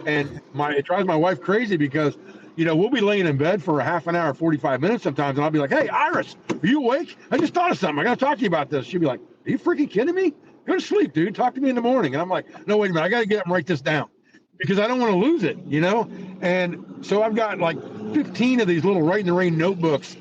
And it drives my wife crazy because, we'll be laying in bed for a half an hour, 45 minutes sometimes. And I'll be like, hey, Iris, are you awake? I just thought of something. I got to talk to you about this. She'll be like, are you freaking kidding me? Go to sleep, dude. Talk to me in the morning. And I'm like, no, wait a minute. I got to get up and write this down because I don't want to lose it, And so I've got like 15 of these little Write in the Rain notebooks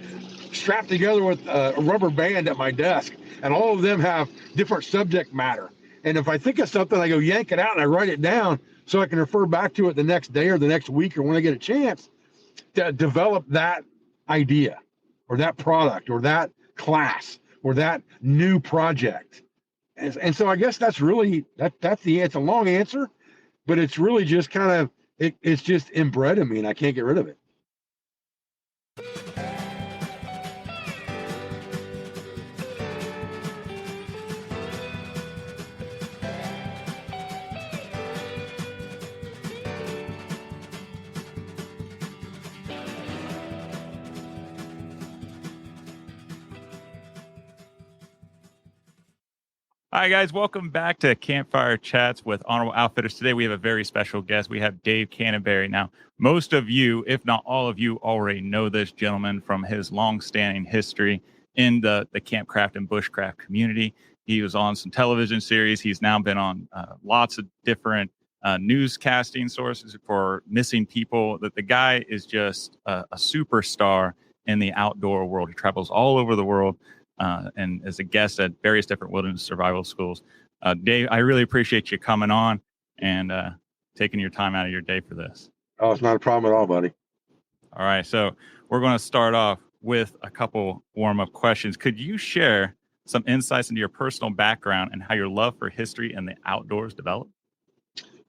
strapped together with a rubber band at my desk. And all of them have different subject matter. And if I think of something, I go yank it out and I write it down so I can refer back to it the next day or the next week or when I get a chance to develop that idea or that product or that class or that new project. And so I guess that's really, it's a long answer, but it's really just kind of, it's just inbred in me and I can't get rid of it. Hi, guys. Welcome back to Campfire Chats with Honorable Outfitters. Today, we have a very special guest. We have Dave Canterbury. Now, most of you, if not all of you, already know this gentleman from his long-standing history in the campcraft and bushcraft community. He was on some television series. He's now been on lots of different newscasting sources for missing people. The guy is just a superstar in the outdoor world. He travels all over the world. And as a guest at various different wilderness survival schools. Dave, I really appreciate you coming on and taking your time out of your day for this. Oh, it's not a problem at all, buddy. All right. So we're going to start off with a couple warm-up questions. Could you share some insights into your personal background and how your love for history and the outdoors developed?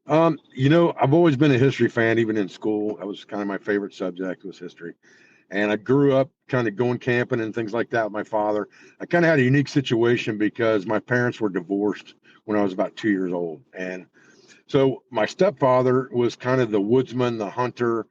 I've always been a history fan, even in school. That was kind of my favorite subject was history. And I grew up kind of going camping and things like that with my father. I kind of had a unique situation because my parents were divorced when I was about 2 years old. And so my stepfather was kind of the woodsman, the hunter.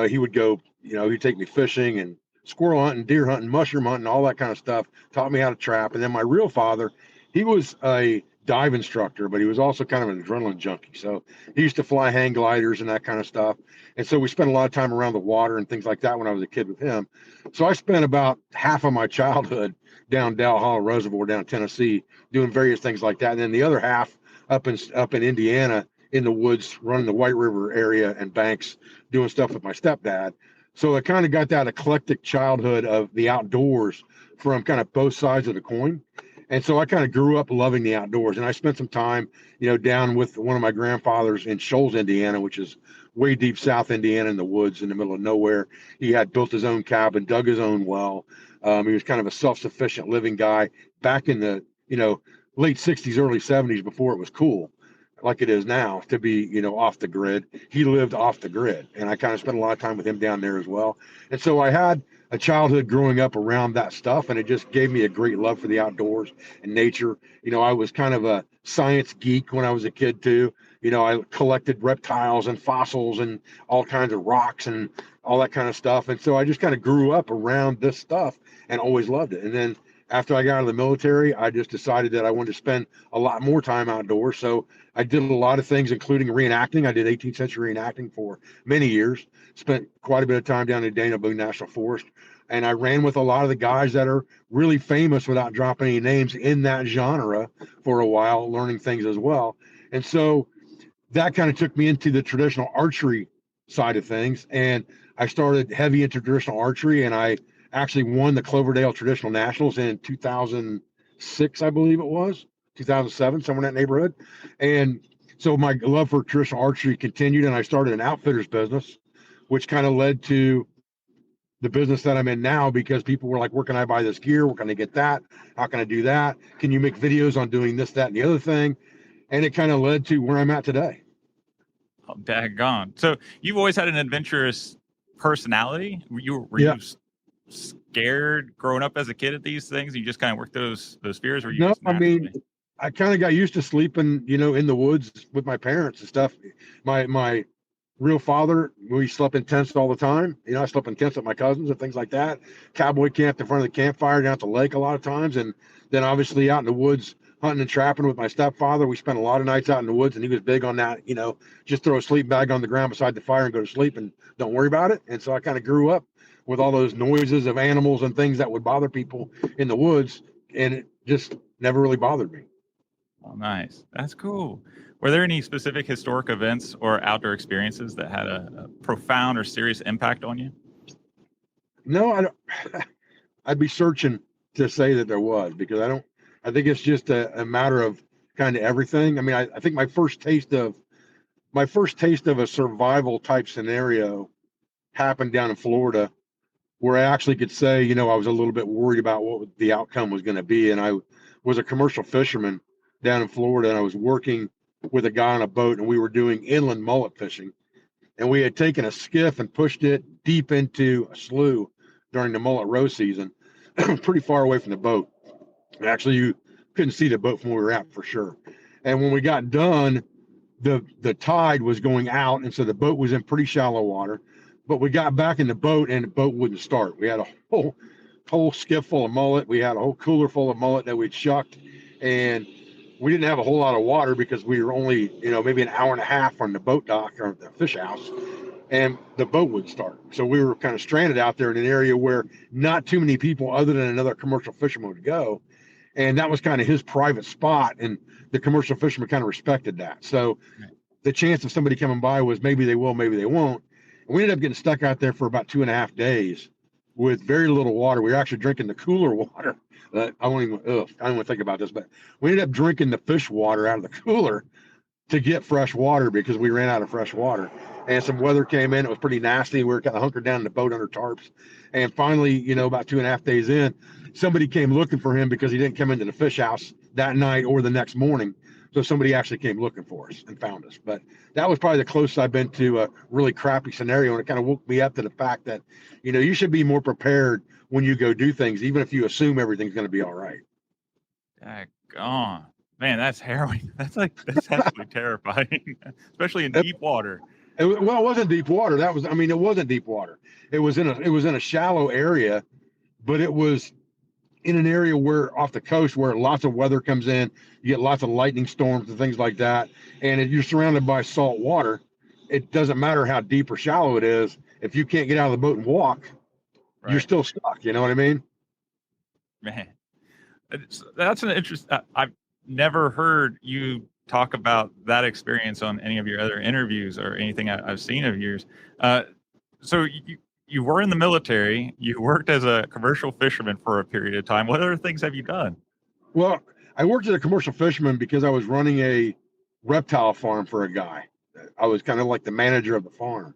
He would go, he'd take me fishing and squirrel hunting, deer hunting, mushroom hunting, all that kind of stuff, taught me how to trap. And then my real father, he was a dive instructor, but he was also kind of an adrenaline junkie. So he used to fly hang gliders and that kind of stuff. And so we spent a lot of time around the water and things like that when I was a kid with him. So I spent about half of my childhood down Dell Hollow Reservoir, down Tennessee, doing various things like that. And then the other half up in Indiana in the woods, running the White River area and banks, doing stuff with my stepdad. So I kind of got that eclectic childhood of the outdoors from kind of both sides of the coin. And so I kind of grew up loving the outdoors. And I spent some time, down with one of my grandfathers in Shoals, Indiana, which is way deep south Indiana in the woods in the middle of nowhere. He had built his own cabin, dug his own well. He was kind of a self-sufficient living guy back in the, late 60s, early 70s, before it was cool like it is now to be, off the grid. He lived off the grid. And I kind of spent a lot of time with him down there as well. And so I had a childhood growing up around that stuff, and it just gave me a great love for the outdoors and nature. I was kind of a science geek when I was a kid too. I collected reptiles and fossils and all kinds of rocks and all that kind of stuff. And so I just kind of grew up around this stuff and always loved it. And then after I got out of the military, I just decided that I wanted to spend a lot more time outdoors. So I did a lot of things, including reenacting. I did 18th century reenacting for many years, spent quite a bit of time down in Dana Boone National Forest. And I ran with a lot of the guys that are really famous, without dropping any names, in that genre for a while, learning things as well. And so that kind of took me into the traditional archery side of things. And I started heavy into traditional archery, and I actually won the Cloverdale Traditional Nationals in 2006, I believe it was, 2007, somewhere in that neighborhood. And so my love for traditional archery continued, and I started an outfitters business, which kind of led to the business that I'm in now, because people were like, where can I buy this gear? Where can I get that? How can I do that? Can you make videos on doing this, that, and the other thing? And it kind of led to where I'm at today. Oh, daggone. So you've always had an adventurous personality. Were you scared growing up as a kid at these things? You just kind of worked those fears? Or No, I mean, I kind of got used to sleeping, in the woods with my parents and stuff. My real father, we slept in tents all the time. I slept in tents with my cousins and things like that. Cowboy camped in front of the campfire down at the lake a lot of times. And then obviously out in the woods hunting and trapping with my stepfather. We spent a lot of nights out in the woods, and he was big on that, just throw a sleeping bag on the ground beside the fire and go to sleep and don't worry about it. And so I kind of grew up with all those noises of animals and things that would bother people in the woods, and it just never really bothered me. Oh, nice. That's cool. Were there any specific historic events or outdoor experiences that had a profound or serious impact on you? No, I don't. I'd be searching to say that there was, because I think it's just a matter of kind of everything. I mean, I think my first taste of a survival type scenario happened down in Florida, where I actually could say, I was a little bit worried about what the outcome was going to be. And I was a commercial fisherman down in Florida, and I was working with a guy on a boat, and we were doing inland mullet fishing. And we had taken a skiff and pushed it deep into a slough during the mullet row season, pretty far away from the boat. Actually, you couldn't see the boat from where we were at for sure. And when we got done, the tide was going out, and so the boat was in pretty shallow water. But we got back in the boat, and the boat wouldn't start. We had a whole skiff full of mullet. We had a whole cooler full of mullet that we'd shucked, and we didn't have a whole lot of water because we were only, maybe an hour and a half from the boat dock or the fish house, and the boat wouldn't start. So we were kind of stranded out there in an area where not too many people other than another commercial fisherman would go. And that was kind of his private spot, and the commercial fisherman kind of respected that. So the chance of somebody coming by was maybe they will, maybe they won't. And we ended up getting stuck out there for about 2.5 days with very little water. We were actually drinking the cooler water. I don't even think about this, but we ended up drinking the fish water out of the cooler to get fresh water because we ran out of fresh water. And some weather came in. It was pretty nasty. We were kind of hunkered down in the boat under tarps. And finally, about 2.5 days in, somebody came looking for him because he didn't come into the fish house that night or the next morning. So somebody actually came looking for us and found us. But that was probably the closest I've been to a really crappy scenario. And it kind of woke me up to the fact that, you should be more prepared when you go do things, even if you assume everything's going to be all right. Daggone. Man, that's harrowing. That's absolutely terrifying, especially in deep water. It wasn't deep water. It wasn't deep water. It was in a shallow area, but it was in an area where off the coast where lots of weather comes in, you get lots of lightning storms and things like that. And if you're surrounded by salt water, it doesn't matter how deep or shallow it is. If you can't get out of the boat and walk, right, you're still stuck. You know what I mean? Man, that's an interest. I've never heard you talk about that experience on any of your other interviews or anything I've seen of yours. So you were in the military. You worked as a commercial fisherman for a period of time. What other things have you done? Well, I worked as a commercial fisherman because I was running a reptile farm for a guy. I was kind of like the manager of the farm.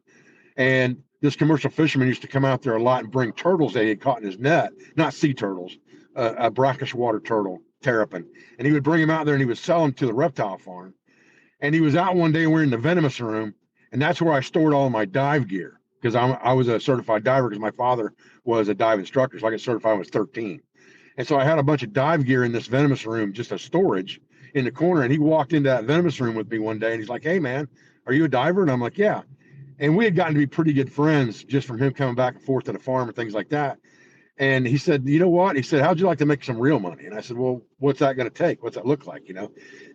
And this commercial fisherman used to come out there a lot and bring turtles that he had caught in his net, not sea turtles, a brackish water turtle, terrapin. And he would bring them out there and he would sell them to the reptile farm. And he was out one day and we were in the venomous room, and that's where I stored all of my dive gear, because I was a certified diver because my father was a dive instructor. So I got certified when I was 13. And so I had a bunch of dive gear in this venomous room, just a storage in the corner. And he walked into that venomous room with me one day and he's like, "Hey man, are you a diver?" And I'm like, "Yeah." And we had gotten to be pretty good friends just from him coming back and forth to the farm and things like that. And he said, "You know what?" He said, "How'd you like to make some real money?" And I said, "Well, what's that going to take? What's that look like,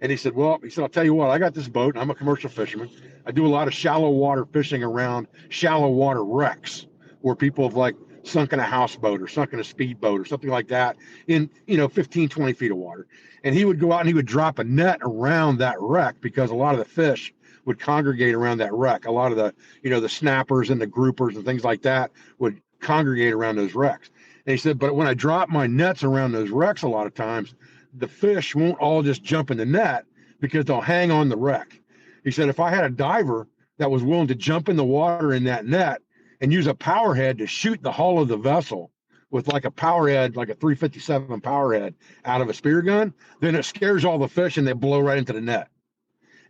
And he said, "I'll tell you what, I got this boat and I'm a commercial fisherman. I do a lot of shallow water fishing around shallow water wrecks where people have like sunk in a houseboat or sunk in a speedboat or something like that in, 15, 20 feet of water." And he would go out and he would drop a net around that wreck because a lot of the fish would congregate around that wreck. A lot of the, the snappers and the groupers and things like that would congregate around those wrecks. And he said, "But when I drop my nets around those wrecks, a lot of times the fish won't all just jump in the net because they'll hang on the wreck." He said, "If I had a diver that was willing to jump in the water in that net and use a power head to shoot the hull of the vessel with like a power head, like a 357 power head out of a spear gun, then it scares all the fish and they blow right into the net."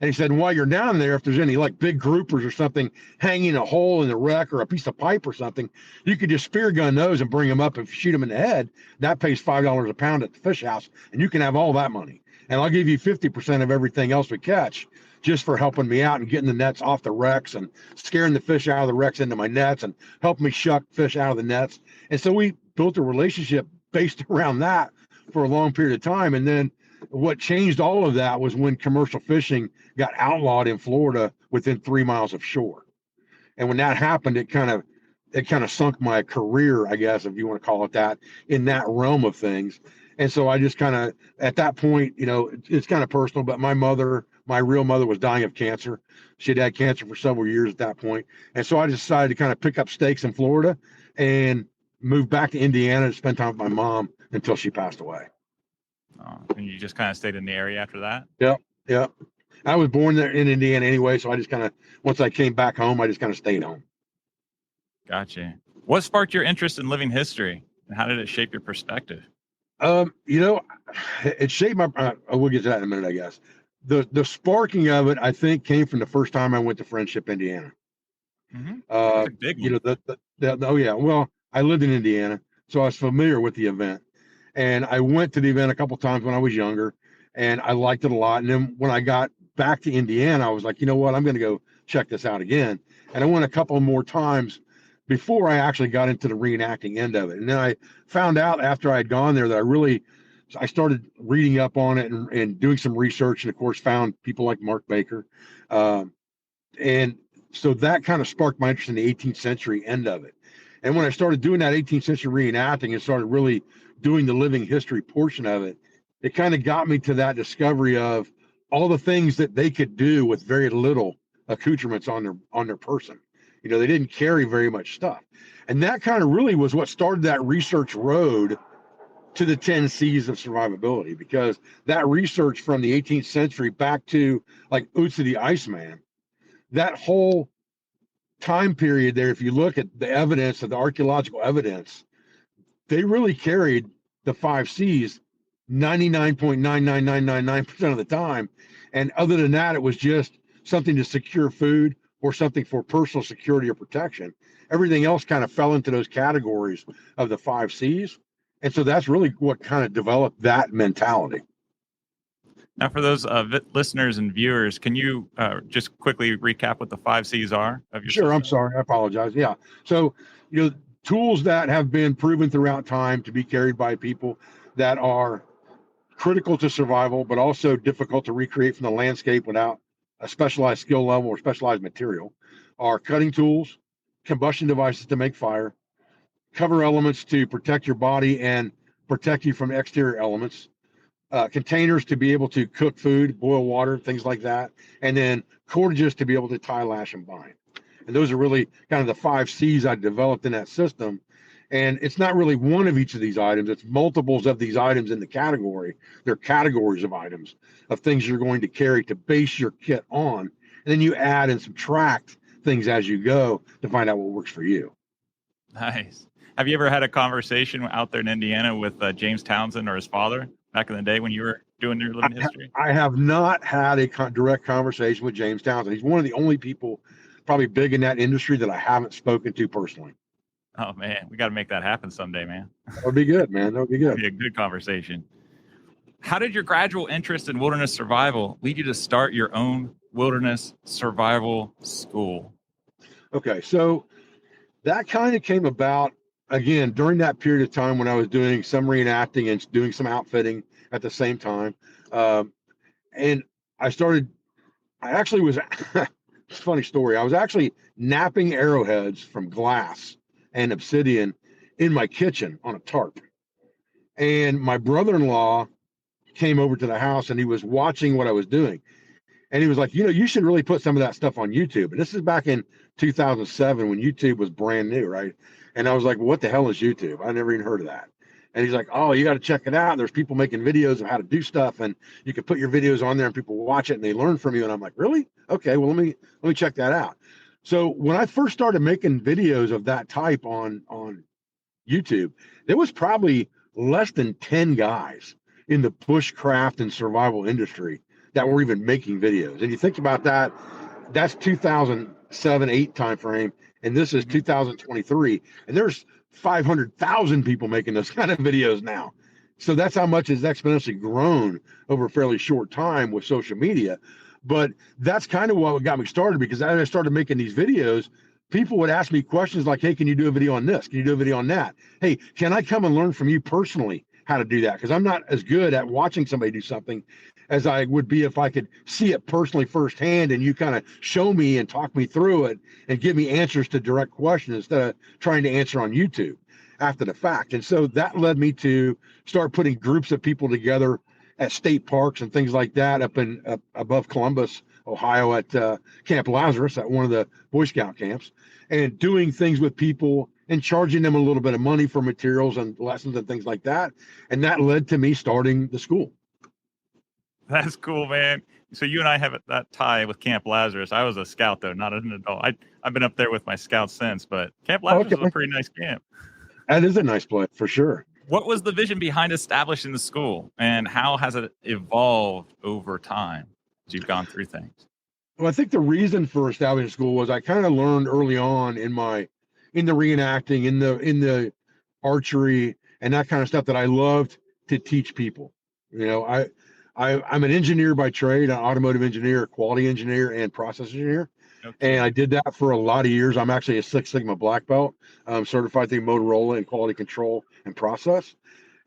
And he said, "While you're down there, if there's any like big groupers or something hanging a hole in the wreck or a piece of pipe or something, you could just spear gun those and bring them up and shoot them in the head. That pays $5 a pound at the fish house, and you can have all that money. And I'll give you 50% of everything else we catch just for helping me out and getting the nets off the wrecks and scaring the fish out of the wrecks into my nets and helping me shuck fish out of the nets." And so we built a relationship based around that for a long period of time. And then what changed all of that was when commercial fishing got outlawed in Florida within 3 miles of shore. And when that happened, it kind of sunk my career, I guess, if you want to call it that, in that realm of things. And so I just kind of, at that point, it's kind of personal, but my real mother was dying of cancer. She'd had cancer for several years at that point. And so I decided to kind of pick up stakes in Florida and move back to Indiana to spend time with my mom until she passed away. And you just kind of stayed in the area after that? Yep. I was born there in Indiana anyway, so I just kind of, once I came back home, I just kind of stayed home. Gotcha. What sparked your interest in living history, and how did it shape your perspective? It shaped my. We'll get to that in a minute, I guess. The sparking of it, I think, came from the first time I went to Friendship, Indiana. Mm-hmm. That's a big one. Oh yeah. Well, I lived in Indiana, so I was familiar with the event, and I went to the event a couple times when I was younger, and I liked it a lot. And then when I got back to Indiana, I was like, you know what, I'm going to go check this out again. And I went a couple more times before I actually got into the reenacting end of it. And then I found out after I had gone there that I started reading up on it and doing some research, and of course found people like Mark Baker. And so that kind of sparked my interest in the 18th century end of it. And when I started doing that 18th century reenacting and started really doing the living history portion of it, it kind of got me to that discovery of all the things that they could do with very little accoutrements on their person. They didn't carry very much stuff. And that kind of really was what started that research road to the 10 C's of survivability, because that research from the 18th century back to like Utsi the Iceman, that whole time period there, if you look at the evidence of the archaeological evidence, they really carried the 5 C's 99.99999% of the time. And other than that, it was just something to secure food or something for personal security or protection. Everything else kind of fell into those categories of the 5 C's. And so that's really what kind of developed that mentality. Now, for those listeners and viewers, can you just quickly recap what the 5 C's are of your Sure, system? I'm sorry. I apologize. Yeah. So, tools that have been proven throughout time to be carried by people that are critical to survival, but also difficult to recreate from the landscape without a specialized skill level or specialized material, are cutting tools, combustion devices to make fire, cover elements to protect your body and protect you from exterior elements, containers to be able to cook food, boil water, things like that, and then cordages to be able to tie, lash, and bind. And those are really kind of the 5 C's I developed in that system. And it's not really one of each of these items. It's multiples of these items in the category. They're categories of items of things you're going to carry to base your kit on. And then you add and subtract things as you go to find out what works for you. Nice. Have you ever had a conversation out there in Indiana with James Townsend or his father back in the day when you were doing your living history? I have not had a direct conversation with James Townsend. He's one of the only people probably big in that industry that I haven't spoken to personally. Oh, man, we got to make that happen someday, man. That would be good, man. That would be good. That'd be a good conversation. How did your gradual interest in wilderness survival lead you to start your own wilderness survival school? Okay, so that kind of came about, again, during that period of time when I was doing some reenacting and doing some outfitting at the same time. And I actually was, it's a funny story. I was actually napping arrowheads from glass and obsidian in my kitchen on a tarp. And my brother-in-law came over to the house and he was watching what I was doing. And he was like, you should really put some of that stuff on YouTube. And this is back in 2007 when YouTube was brand new, right? And I was like, what the hell is YouTube? I never even heard of that. And he's like, oh, you got to check it out. There's people making videos of how to do stuff, and you can put your videos on there and people watch it and they learn from you. And I'm like, really? Okay, well, let me check that out. So when I first started making videos of that type on YouTube, there was probably less than 10 guys in the bushcraft and survival industry that were even making videos. And you think about that, that's 2007-8 time frame, and this is 2023, and there's 500,000 people making those kind of videos now. So that's how much it's exponentially grown over a fairly short time with social media. But that's kind of what got me started, because as I started making these videos, people would ask me questions like, hey, can you do a video on this? Can you do a video on that? Hey, can I come and learn from you personally how to do that, because I'm not as good at watching somebody do something as I would be if I could see it personally firsthand, and you kind of show me and talk me through it and give me answers to direct questions instead of trying to answer on YouTube after the fact. And so that led me to start putting groups of people together at state parks and things like that up above Columbus, Ohio, at Camp Lazarus, at one of the Boy Scout camps, and doing things with people and charging them a little bit of money for materials and lessons and things like that. And that led to me starting the school. That's cool, man. So you and I have that tie with Camp Lazarus. I was a scout, though, not an adult. I've been up there with my scouts since, but Camp Lazarus is a pretty nice camp. That is a nice place, for sure. What was the vision behind establishing the school, and how has it evolved over time as you've gone through things? Well, I think the reason for establishing school was I kind of learned early on in the reenacting, in the archery and that kind of stuff, that I loved to teach people. You know, I'm an engineer by trade, an automotive engineer, quality engineer, and process engineer. Okay. And I did that for a lot of years. I'm actually a Six Sigma black belt, certified through Motorola in quality control and process.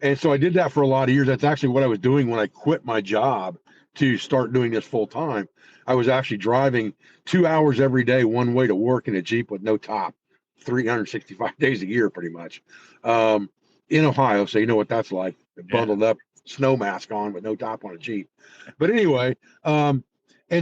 And so I did that for a lot of years. That's actually what I was doing when I quit my job to start doing this full time. I was actually driving 2 hours every day, one way to work in a Jeep with no top, 365 days a year, pretty much, in Ohio. So you know what that's like, bundled up, snow mask on with no top on a Jeep. But anyway, and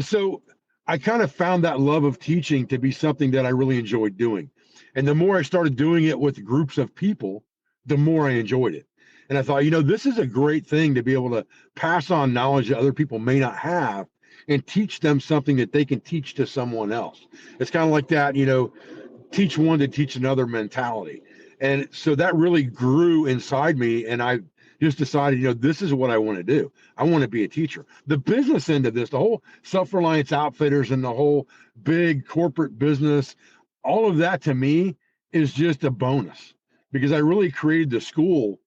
so I kind of found that love of teaching to be something that I really enjoyed doing. And the more I started doing it with groups of people, the more I enjoyed it. And I thought, this is a great thing to be able to pass on knowledge that other people may not have and teach them something that they can teach to someone else. It's kind of like that, teach one to teach another mentality. And so that really grew inside me. And I just decided, this is what I want to do. I want to be a teacher. The business end of this, the whole Self-Reliance Outfitters and the whole big corporate business, all of that to me is just a bonus, because I really created the school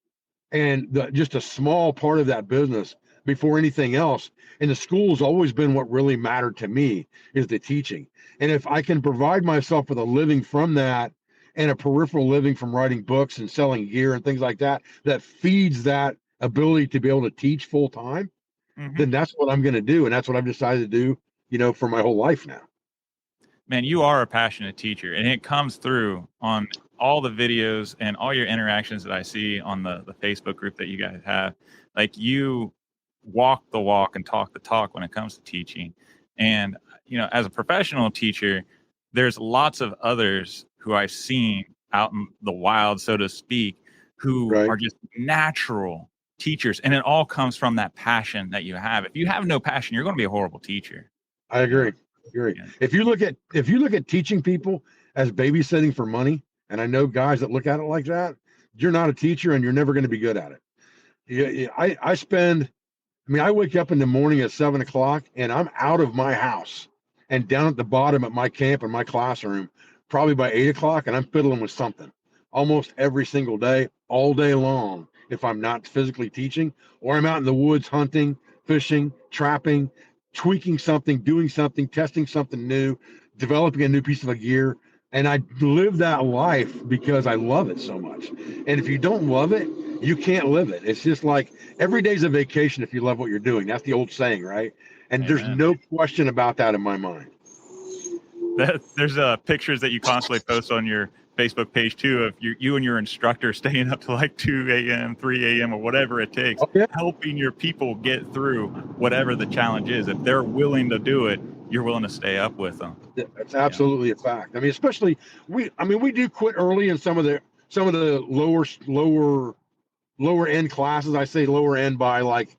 and just a small part of that business before anything else. And the school's always been what really mattered to me, is the teaching. And if I can provide myself with a living from that, and a peripheral living from writing books and selling gear and things like that, that feeds that ability to be able to teach full time, then that's what I'm going to do. And that's what I've decided to do, for my whole life now. Man, you are a passionate teacher, and it comes through on all the videos and all your interactions that I see on the Facebook group that you guys have. Like, you walk the walk and talk the talk when it comes to teaching. And, as a professional teacher, there's lots of others who I've seen out in the wild, so to speak, who are just natural teachers. And it all comes from that passion that you have. If you have no passion, you're going to be a horrible teacher. I agree. Yeah. If you look at teaching people as babysitting for money, and I know guys that look at it like that, you're not a teacher and you're never going to be good at it. I wake up in the morning at 7:00 and I'm out of my house and down at the bottom at my camp in my classroom probably by 8:00, and I'm fiddling with something almost every single day, all day long, if I'm not physically teaching, or I'm out in the woods hunting, fishing, trapping, tweaking something, doing something, testing something new, developing a new piece of gear. And I live that life because I love it so much. And if you don't love it, you can't live it. It's just like every day's a vacation if you love what you're doing. That's the old saying, right? And there's no question about that in my mind. There's pictures that you constantly post on your Facebook page too of you and your instructor staying up to like 2 a.m., 3 a.m. or whatever it takes, helping your people get through whatever the challenge is. If they're willing to do it, you're willing to stay up with them. That's absolutely a fact. I mean, especially we do quit early in some of the lower end classes. I say lower end by like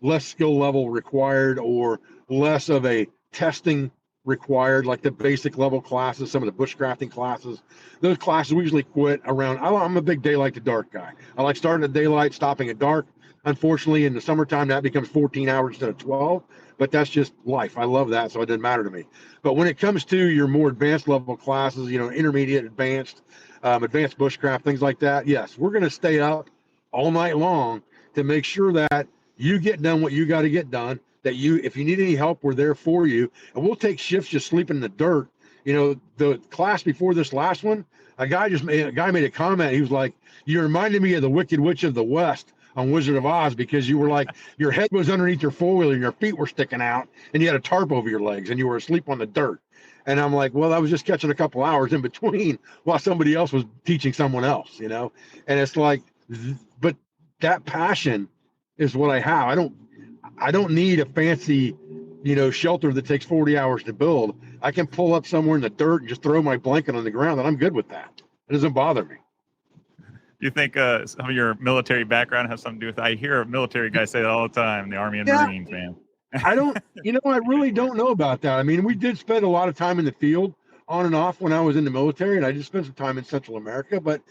less skill level required or less of a testing required, like the basic level classes, some of the bushcrafting classes. Those classes we usually quit around. I'm a big daylight to dark guy. I like starting at daylight, stopping at dark. Unfortunately, in the summertime, that becomes 14 hours instead of 12, but that's just life. I love that, so it doesn't matter to me. But when it comes to your more advanced level classes, intermediate, advanced bushcraft, things like that, yes, we're going to stay up all night long to make sure that you get done what you got to get done, that if you need any help, we're there for you. And we'll take shifts just sleeping in the dirt. The class before this last one, a guy made a comment. He was like, "You reminded me of the Wicked Witch of the West on Wizard of Oz, because you were like, your head was underneath your four-wheeler and your feet were sticking out and you had a tarp over your legs and you were asleep on the dirt. And I'm like, well, I was just catching a couple hours in between while somebody else was teaching someone else, and it's like, but that passion is what I have. I don't need a fancy, shelter that takes 40 hours to build. I can pull up somewhere in the dirt and just throw my blanket on the ground, and I'm good with that. It doesn't bother me. You think some of your military background has something to do with it? I hear military guys say that all the time, the Army and Marines, man. I really don't know about that. I mean, we did spend a lot of time in the field on and off when I was in the military, and I did spend some time in Central America, but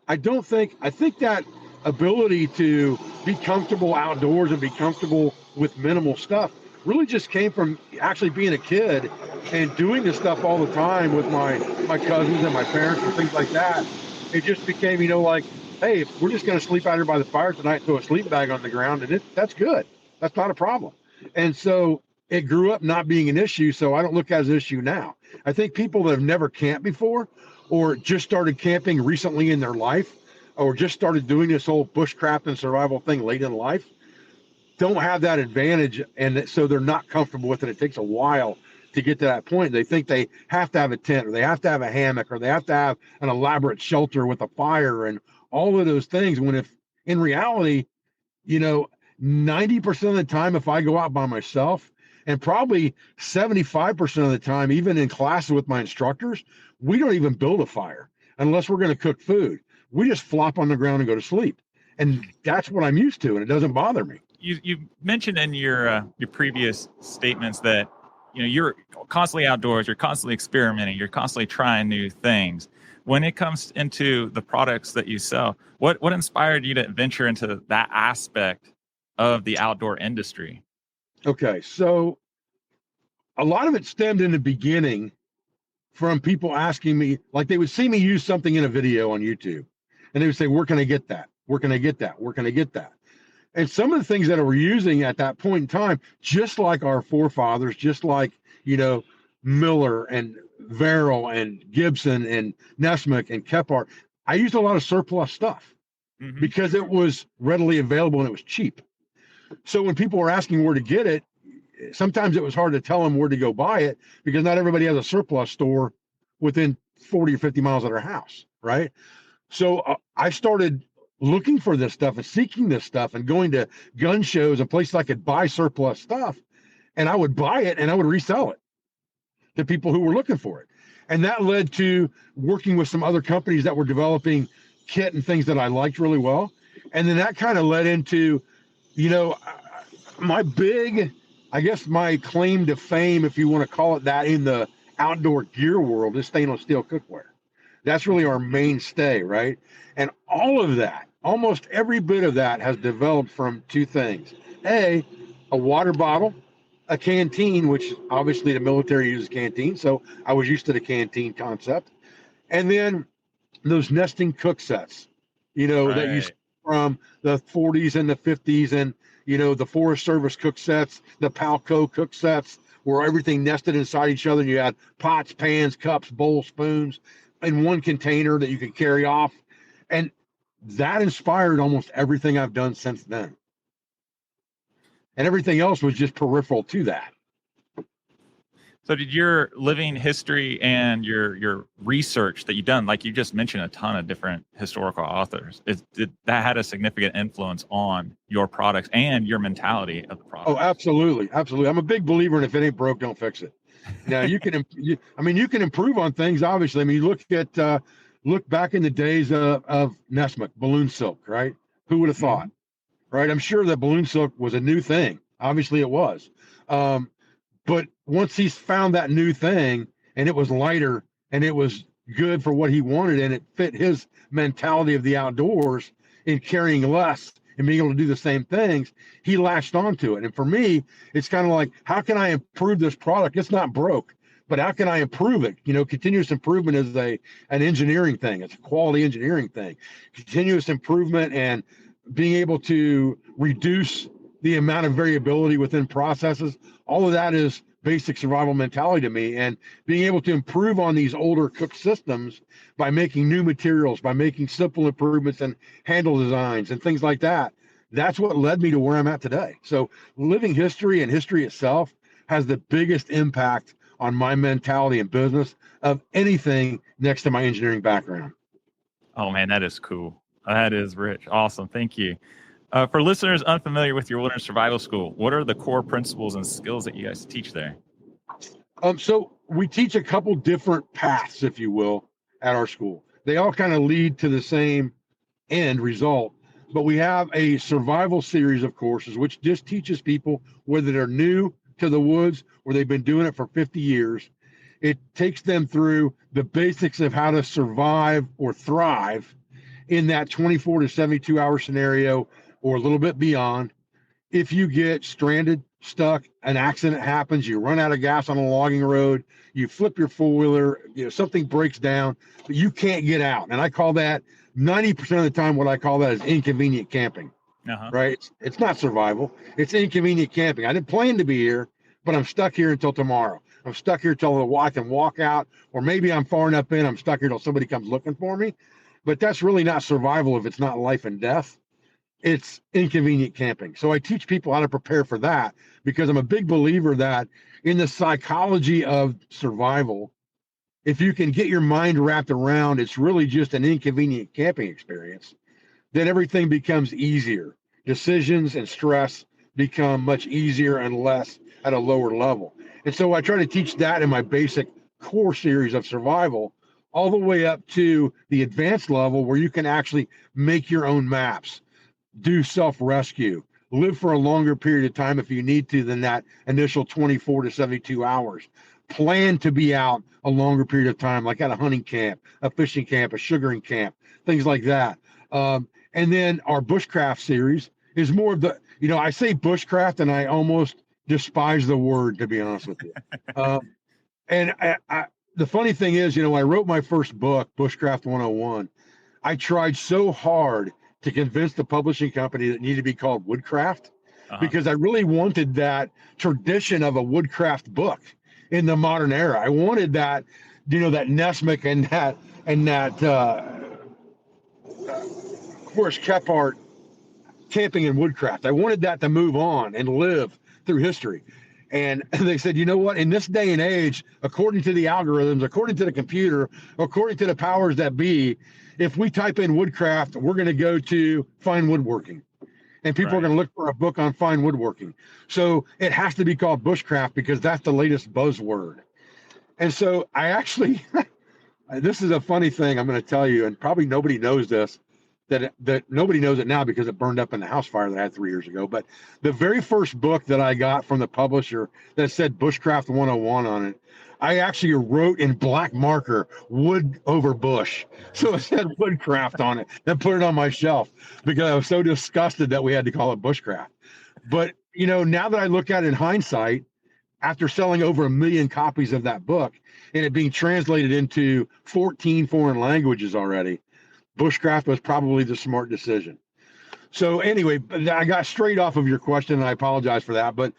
I think that ability to be comfortable outdoors and be comfortable with minimal stuff really just came from actually being a kid and doing this stuff all the time with my cousins and my parents and things like that. It just became, like, hey, we're just going to sleep out here by the fire tonight, throw a sleep bag on the ground, and that's good. That's not a problem. And so it grew up not being an issue, so I don't look at it as an issue now. I think people that have never camped before or just started camping recently in their life or just started doing this whole bushcraft and survival thing late in life don't have that advantage, and so they're not comfortable with it. It takes a while to get to that point. They think they have to have a tent, or they have to have a hammock, or they have to have an elaborate shelter with a fire and all of those things, when if in reality, 90% of the time, if I go out by myself, and probably 75% of the time, even in classes with my instructors, we don't even build a fire unless we're going to cook food. We just flop on the ground and go to sleep. And that's what I'm used to, and it doesn't bother me. You mentioned in your previous statements that you're constantly outdoors, you're constantly experimenting, you're constantly trying new things. When it comes into the products that you sell, what inspired you to venture into that aspect of the outdoor industry? Okay, so a lot of it stemmed in the beginning from people asking me, like they would see me use something in a video on YouTube, and they would say, where can I get that? Where can I get that? Where can I get that? And some of the things that I were using at that point in time, just like our forefathers, just like, Miller and Verrill and Gibson and Nesmith and Kephart, I used a lot of surplus stuff because it was readily available and it was cheap. So when people were asking where to get it, sometimes it was hard to tell them where to go buy it because not everybody has a surplus store within 40 or 50 miles of their house, right? So I started looking for this stuff and seeking this stuff and going to gun shows and places I could buy surplus stuff, and I would buy it and I would resell it to people who were looking for it. And that led to working with some other companies that were developing kit and things that I liked really well. And then that kind of led into, my claim to fame, if you want to call it that, in the outdoor gear world is stainless steel cookware. That's really our mainstay, right? And all of that, almost every bit of that has developed from two things. A water bottle, a canteen, which obviously the military uses canteen, so I was used to the canteen concept. And then those nesting cook sets, that you see from the 40s and the 50s, and, the Forest Service cook sets, the Palco cook sets, where everything nested inside each other. You had pots, pans, cups, bowls, spoons in one container that you could carry off. And that inspired almost everything I've done since then. And everything else was just peripheral to that. So did your living history and your research that you've done, like you just mentioned a ton of different historical authors, did that had a significant influence on your products and your mentality of the product? Oh, absolutely. Absolutely. I'm a big believer in if it ain't broke, don't fix it. Now you can improve on things. Obviously. I mean, look back in the days of Nesmith, balloon silk, right? Who would have thought, right? I'm sure that balloon silk was a new thing. Obviously it was. But once he's found that new thing and it was lighter and it was good for what he wanted and it fit his mentality of the outdoors in carrying less and being able to do the same things, he latched onto it. And for me, it's kind of like, how can I improve this product? It's not broke, but how can I improve it? Continuous improvement is an engineering thing. It's a quality engineering thing. Continuous improvement and being able to reduce the amount of variability within processes, all of that is basic survival mentality to me. And being able to improve on these older cooked systems by making new materials, by making simple improvements and handle designs and things like that, that's what led me to where I'm at today. So living history and history itself has the biggest impact on my mentality and business of anything next to my engineering background. Oh man, that is cool. That is rich. Awesome. Thank you. For listeners unfamiliar with your Wilderness Survival School, what are the core principles and skills that you guys teach there? So we teach a couple different paths, if you will, at our school. They all kind of lead to the same end result, but we have a survival series of courses, which just teaches people, whether they're new to the woods or they've been doing it for 50 years, it takes them through the basics of how to survive or thrive in that 24 to 72 hour scenario or a little bit beyond. If you get stranded, stuck, an accident happens, you run out of gas on a logging road, you flip your four-wheeler, something breaks down, but you can't get out. And I call that 90% of the time, what I call that is inconvenient camping, right? It's not survival. It's inconvenient camping. I didn't plan to be here, but I'm stuck here until tomorrow. I'm stuck here till I can walk out, or maybe I'm far enough in, I'm stuck here till somebody comes looking for me. But that's really not survival if it's not life and death. It's inconvenient camping. So I teach people how to prepare for that, because I'm a big believer that in the psychology of survival, if you can get your mind wrapped around it's really just an inconvenient camping experience, then everything becomes easier. Decisions and stress become much easier and less at a lower level. And so I try to teach that in my basic core series of survival, all the way up to the advanced level where you can actually make your own maps, do self-rescue, live for a longer period of time if you need to than that initial 24 to 72 hours. Plan to be out a longer period of time, like at a hunting camp, a fishing camp, a sugaring camp, things like that. And then our bushcraft series is more of the, I say bushcraft and I almost despise the word, to be honest with you. And the funny thing is, I wrote my first book, Bushcraft 101. I tried so hard to convince the publishing company that it needed to be called Woodcraft, because I really wanted that tradition of a woodcraft book in the modern era. I wanted that, that Nesmic and that of course, Kephart camping and woodcraft. I wanted that to move on and live through history. And they said, you know what, in this day and age, according to the algorithms, according to the computer, according to the powers that be, if we type in woodcraft, we're going to go to fine woodworking. And people are going to look for a book on fine woodworking. So it has to be called bushcraft because that's the latest buzzword. And so I actually, this is a funny thing I'm going to tell you, and probably nobody knows this, that nobody knows it now because it burned up in the house fire that I had 3 years ago. But the very first book that I got from the publisher that said Bushcraft 101 on it, I actually wrote in black marker, wood over bush. So it said woodcraft on it and put it on my shelf because I was so disgusted that we had to call it bushcraft. But, now that I look at it in hindsight, after selling over 1 million copies of that book and it being translated into 14 foreign languages already, bushcraft was probably the smart decision. So anyway, I got straight off of your question and I apologize for that. But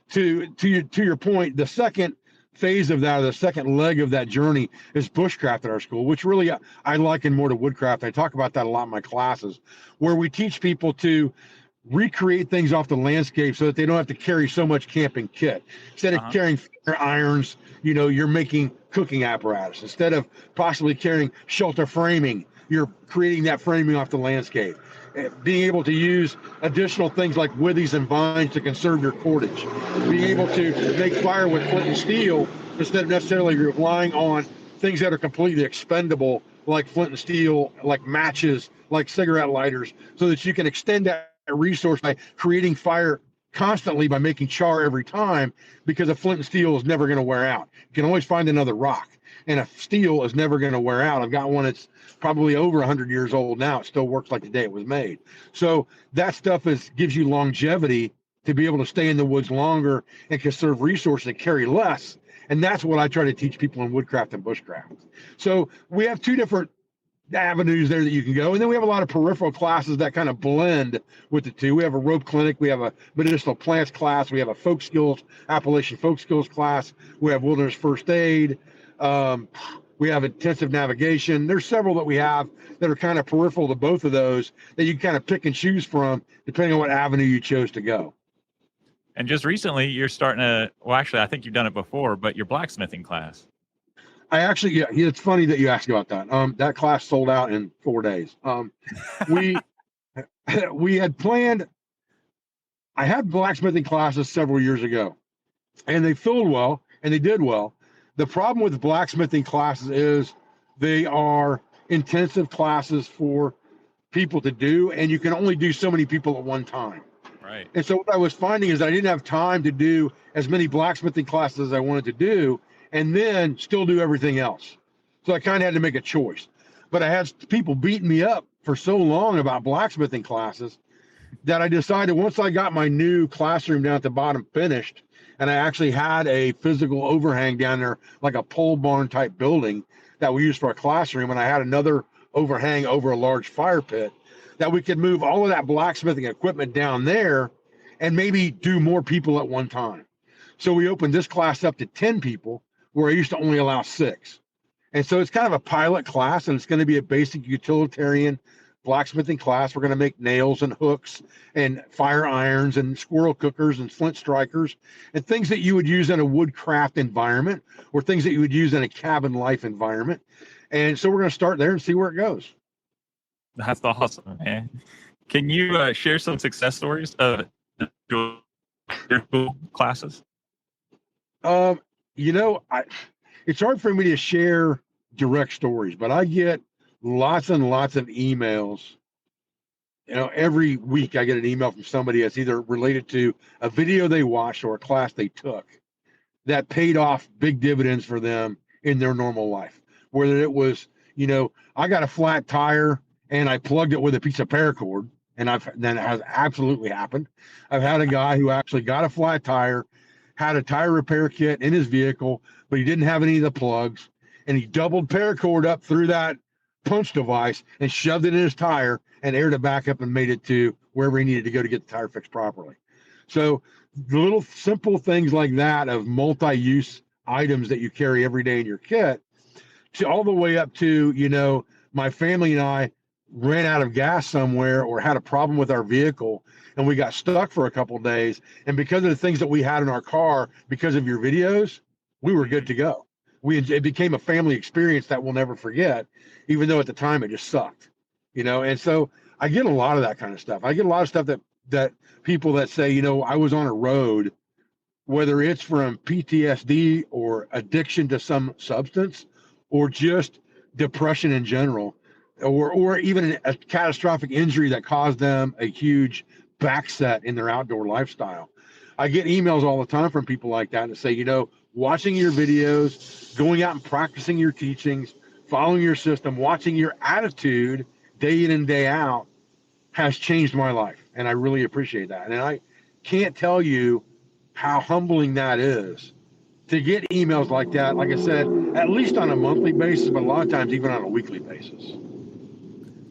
to your point, the second phase of that, or the second leg of that journey, is bushcraft at our school, which really I liken more to woodcraft. I talk about that a lot in my classes, where we teach people to recreate things off the landscape so that they don't have to carry so much camping kit. Instead of carrying irons, you're making cooking apparatus. Instead of possibly carrying shelter framing, you're creating that framing off the landscape. Being able to use additional things like withies and vines to conserve your cordage. Being able to make fire with flint and steel instead of necessarily relying on things that are completely expendable, like flint and steel, like matches, like cigarette lighters, so that you can extend that resource by creating fire constantly by making char every time, because a flint and steel is never going to wear out. You can always find another rock, and a steel is never going to wear out. I've got one that's probably over 100 years old now. It still works like the day it was made. So that stuff gives you longevity to be able to stay in the woods longer and conserve resources and carry less. And that's what I try to teach people in woodcraft and bushcraft. So we have two different avenues there that you can go. And then we have a lot of peripheral classes that kind of blend with the two. We have a rope clinic. We have a medicinal plants class. We have a Appalachian folk skills class. We have wilderness first aid. We have intensive navigation. There's several that we have that are kind of peripheral to both of those that you kind of pick and choose from depending on what avenue you chose to go. And just recently, you're starting to, well, actually, I think you've done it before, but your blacksmithing class. I actually, yeah, it's funny that you asked about that. That class sold out in 4 days. We had planned, I had blacksmithing classes several years ago, and they filled well, and they did well. The problem with blacksmithing classes is they are intensive classes for people to do, and you can only do so many people at one time. Right. And so what I was finding is I didn't have time to do as many blacksmithing classes as I wanted to do, and then still do everything else. So I kind of had to make a choice. But I had people beating me up for so long about blacksmithing classes that I decided once I got my new classroom down at the bottom finished, and I actually had a physical overhang down there, like a pole barn type building that we used for a classroom, and I had another overhang over a large fire pit, that we could move all of that blacksmithing equipment down there and maybe do more people at one time. So we opened this class up to 10 people where I used to only allow 6. And so it's kind of a pilot class, and it's going to be a basic utilitarian blacksmithing class. We're going to make nails and hooks and fire irons and squirrel cookers and flint strikers and things that you would use in a woodcraft environment or things that you would use in a cabin life environment. And so we're going to start there and see where it goes. That's awesome, man. Can you share some success stories of your classes? It's hard for me to share direct stories, but I get lots and lots of emails. Every week I get an email from somebody that's either related to a video they watched or a class they took that paid off big dividends for them in their normal life. Whether it was, I got a flat tire and I plugged it with a piece of paracord, and then it has absolutely happened. I've had a guy who actually got a flat tire, had a tire repair kit in his vehicle, but he didn't have any of the plugs, and he doubled paracord up through that punch device and shoved it in his tire and aired it back up and made it to wherever he needed to go to get the tire fixed properly. So the little simple things like that of multi-use items that you carry every day in your kit, to all the way up to, my family and I ran out of gas somewhere or had a problem with our vehicle and we got stuck for a couple of days. And because of the things that we had in our car, because of your videos, we were good to go. It became a family experience that we'll never forget, even though at the time it just sucked, And so I get a lot of that kind of stuff. I get a lot of stuff that people that say, I was on a road, whether it's from PTSD or addiction to some substance or just depression in general, or even a catastrophic injury that caused them a huge backset in their outdoor lifestyle. I get emails all the time from people like that that say, watching your videos, going out and practicing your teachings, following your system, watching your attitude day in and day out has changed my life. And I really appreciate that. And I can't tell you how humbling that is to get emails like that, like I said, at least on a monthly basis, but a lot of times even on a weekly basis.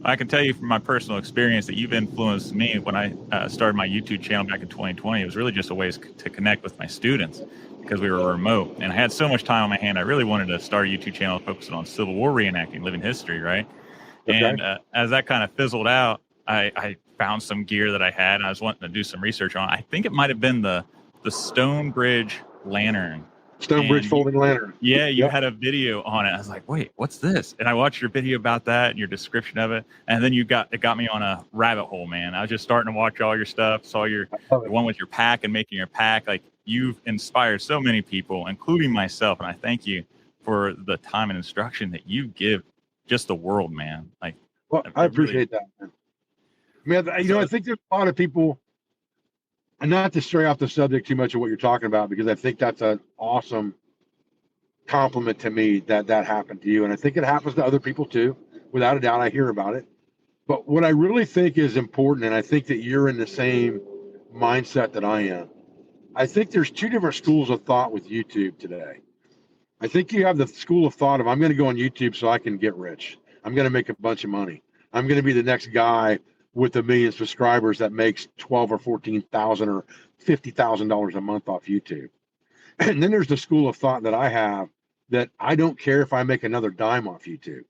I can tell you from my personal experience that you've influenced me when I started my YouTube channel back in 2020. It was really just a way to connect with my students because we were remote. And I had so much time on my hand. I really wanted to start a YouTube channel focusing on Civil War reenacting, living history, right? Okay. And as that kind of fizzled out, I found some gear that I had, and I was wanting to do some research on. I think it might have been the Stonebridge lantern. Stonebridge folding lantern. Yeah, you had a video on it. I was like, wait, what's this? And I watched your video about that and your description of it. And then it got me on a rabbit hole, man. I was just starting to watch all your stuff, saw the one with your pack and making your pack. Like, you've inspired so many people, including myself. And I thank you for the time and instruction that you give just the world, man. Like, well, I appreciate that, man. I mean, I think there's a lot of people, and not to stray off the subject too much of what you're talking about, because I think that's an awesome compliment to me that happened to you. And I think it happens to other people too. Without a doubt, I hear about it. But what I really think is important, and I think that you're in the same mindset that I am, I think there's two different schools of thought with YouTube today. I think you have the school of thought of, I'm going to go on YouTube so I can get rich. I'm going to make a bunch of money. I'm going to be the next guy with 1 million subscribers that makes $12,000 or $14,000 or $50,000 a month off YouTube. And then there's the school of thought that I have that I don't care if I make another dime off YouTube.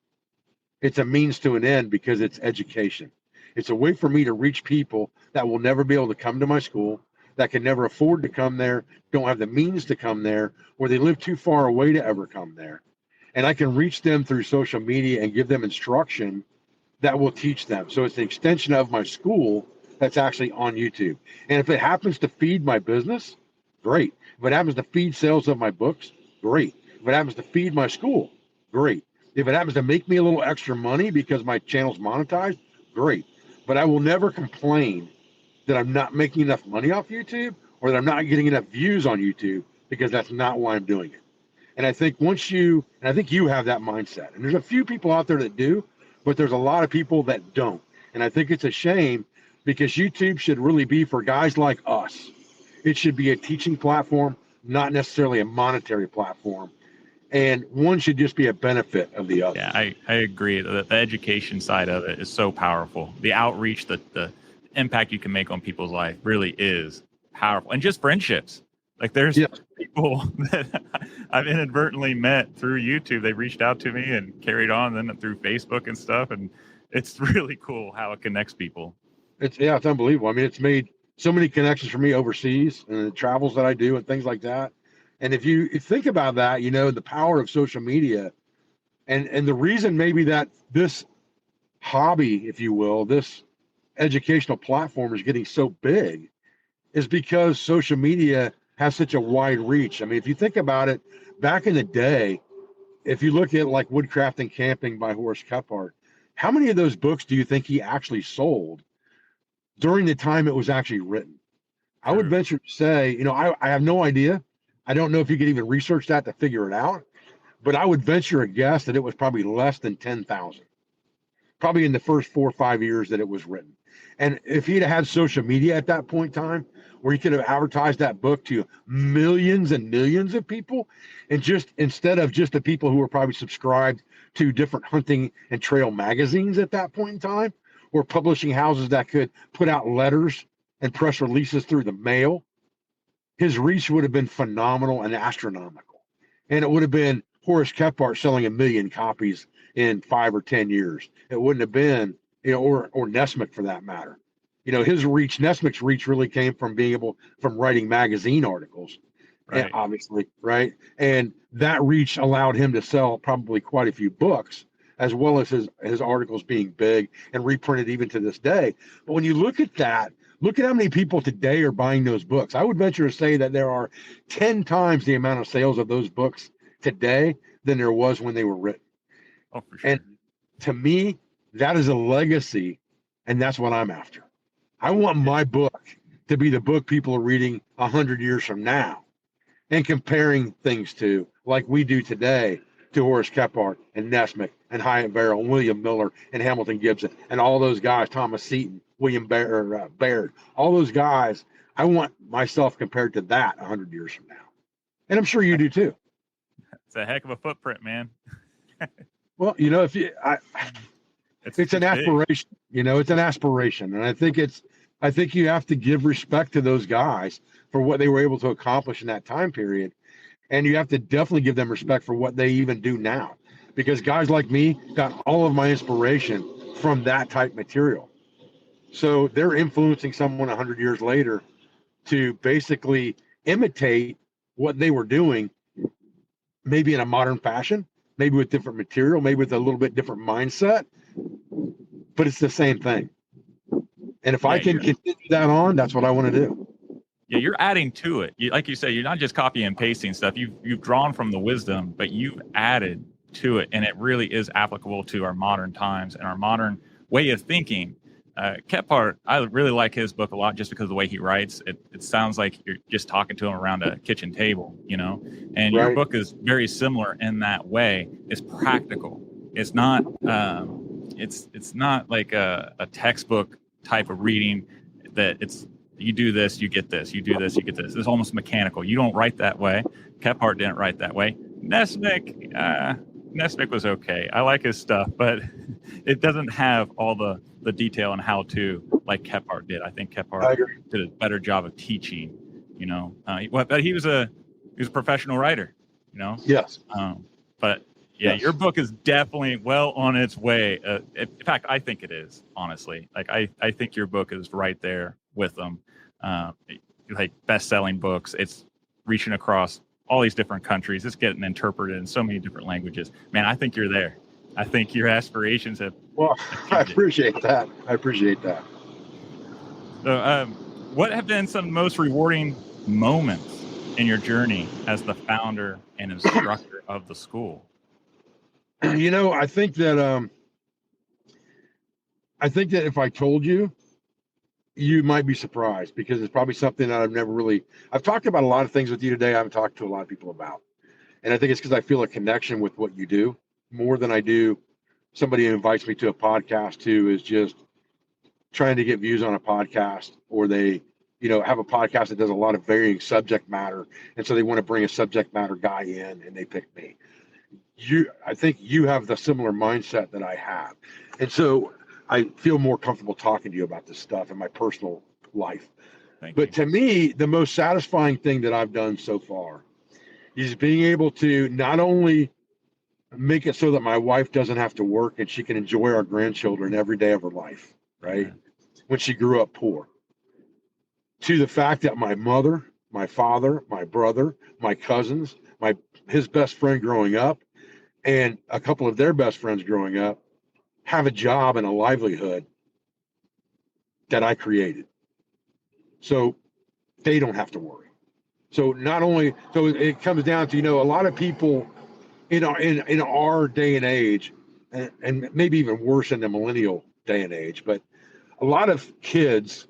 It's a means to an end because it's education. It's a way for me to reach people that will never be able to come to my school, that can never afford to come there, don't have the means to come there, or they live too far away to ever come there. And I can reach them through social media and give them instruction that will teach them. So it's an extension of my school that's actually on YouTube. And if it happens to feed my business, great. If it happens to feed sales of my books, great. If it happens to feed my school, great. If it happens to make me a little extra money because my channel's monetized, great. But I will never complain that I'm not making enough money off YouTube or that I'm not getting enough views on YouTube, because that's not why I'm doing it. And I think I think you have that mindset. And there's a few people out there that do, but there's a lot of people that don't. And I think it's a shame, because YouTube should really be for guys like us. It should be a teaching platform, not necessarily a monetary platform. And one should just be a benefit of the other. Yeah, I agree. The education side of it is so powerful. The outreach, the impact you can make on people's life really is powerful. And just friendships. Like there's people that I've inadvertently met through YouTube. They reached out to me and carried on then through Facebook and stuff. And it's really cool how it connects people. It's unbelievable. I mean, it's made so many connections for me overseas and the travels that I do and things like that. And if you think about that, the power of social media and the reason maybe that this hobby, if you will, this educational platform is getting so big is because social media has such a wide reach. I mean, if you think about it, back in the day, if you look at like Woodcraft and Camping by Horace Kephart, how many of those books do you think he actually sold during the time it was actually written? I would venture to say, I have no idea. I don't know if you could even research that to figure it out, but I would venture a guess that it was probably less than 10,000, probably in the first 4 or 5 years that it was written. And if he'd had social media at that point in time, where he could have advertised that book to millions and millions of people, and just instead of just the people who were probably subscribed to different hunting and trail magazines at that point in time, or publishing houses that could put out letters and press releases through the mail, his reach would have been phenomenal and astronomical. And it would have been Horace Kephart selling 1 million copies in 5 or 10 years. It wouldn't have been, or Nesmith for that matter. Nesmith's reach really came from from writing magazine articles, right. And obviously, right? And that reach allowed him to sell probably quite a few books, as well as his articles being big and reprinted even to this day. But when you look at that, look at how many people today are buying those books. I would venture to say that there are 10 times the amount of sales of those books today than there was when they were written. Oh, for sure. And to me, that is a legacy, and that's what I'm after. I want my book to be the book people are reading 100 years from now and comparing things to, like we do today, to Horace Kephart and Nesmith and Hyatt Verrill and William Miller and Hamilton Gibson and all those guys, Thomas Seton, William Baird, all those guys. I want myself compared to that 100 years from now. And I'm sure you do too. It's a heck of a footprint, man. Well, it's an aspiration, it's an aspiration. And I think you have to give respect to those guys for what they were able to accomplish in that time period. And you have to definitely give them respect for what they even do now, because guys like me got all of my inspiration from that type material. So they're influencing someone 100 years later to basically imitate what they were doing, maybe in a modern fashion, maybe with different material, maybe with a little bit different mindset, but it's the same thing. And if I can continue that on, that's what I want to do. Yeah, you're adding to it. Like you said, you're not just copying and pasting stuff. You've drawn from the wisdom, but you've added to it, and it really is applicable to our modern times and our modern way of thinking. Kephart, I really like his book a lot just because of the way he writes. It sounds like you're just talking to him around a kitchen table, and right. Your book is very similar in that way. It's practical. It's not it's not like a textbook type of reading that it's you do this, you get this, you do this, you get this. It's almost mechanical. You don't write that way. Kephart didn't write that way. Nesmith was okay. I like his stuff, but it doesn't have all the detail and how to like Kephart did. I think Kephart did a better job of teaching, but he was a professional writer, you know? Yes. But yeah, Yes. your book is definitely well on its way. In fact, I think it is, honestly. Like, I think your book is right there with them. Like best-selling books. It's reaching across all these different countries. It's getting interpreted in so many different languages. Man, I think you're there. I think your aspirations have. Well, I appreciate that. I appreciate that. So, what have been some most rewarding moments in your journey as the founder and instructor of the school? You know, I think that if I told you, you might be surprised, because it's probably something that I've talked about a lot of things with you today I haven't talked to a lot of people about. And I think it's because I feel a connection with what you do more than I do somebody who invites me to a podcast who is just trying to get views on a podcast, or they, have a podcast that does a lot of varying subject matter. And so they want to bring a subject matter guy in and they pick me. I think you have the similar mindset that I have. And so I feel more comfortable talking to you about this stuff in my personal life. But to me, the most satisfying thing that I've done so far is being able to not only make it so that my wife doesn't have to work and she can enjoy our grandchildren every day of her life, right? When she grew up poor, to the fact that my mother, my father, my brother, my cousins, his best friend growing up, and a couple of their best friends growing up have a job and a livelihood that I created. So they don't have to worry. So it comes down to, a lot of people in our day and age, and maybe even worse in the millennial day and age, but a lot of kids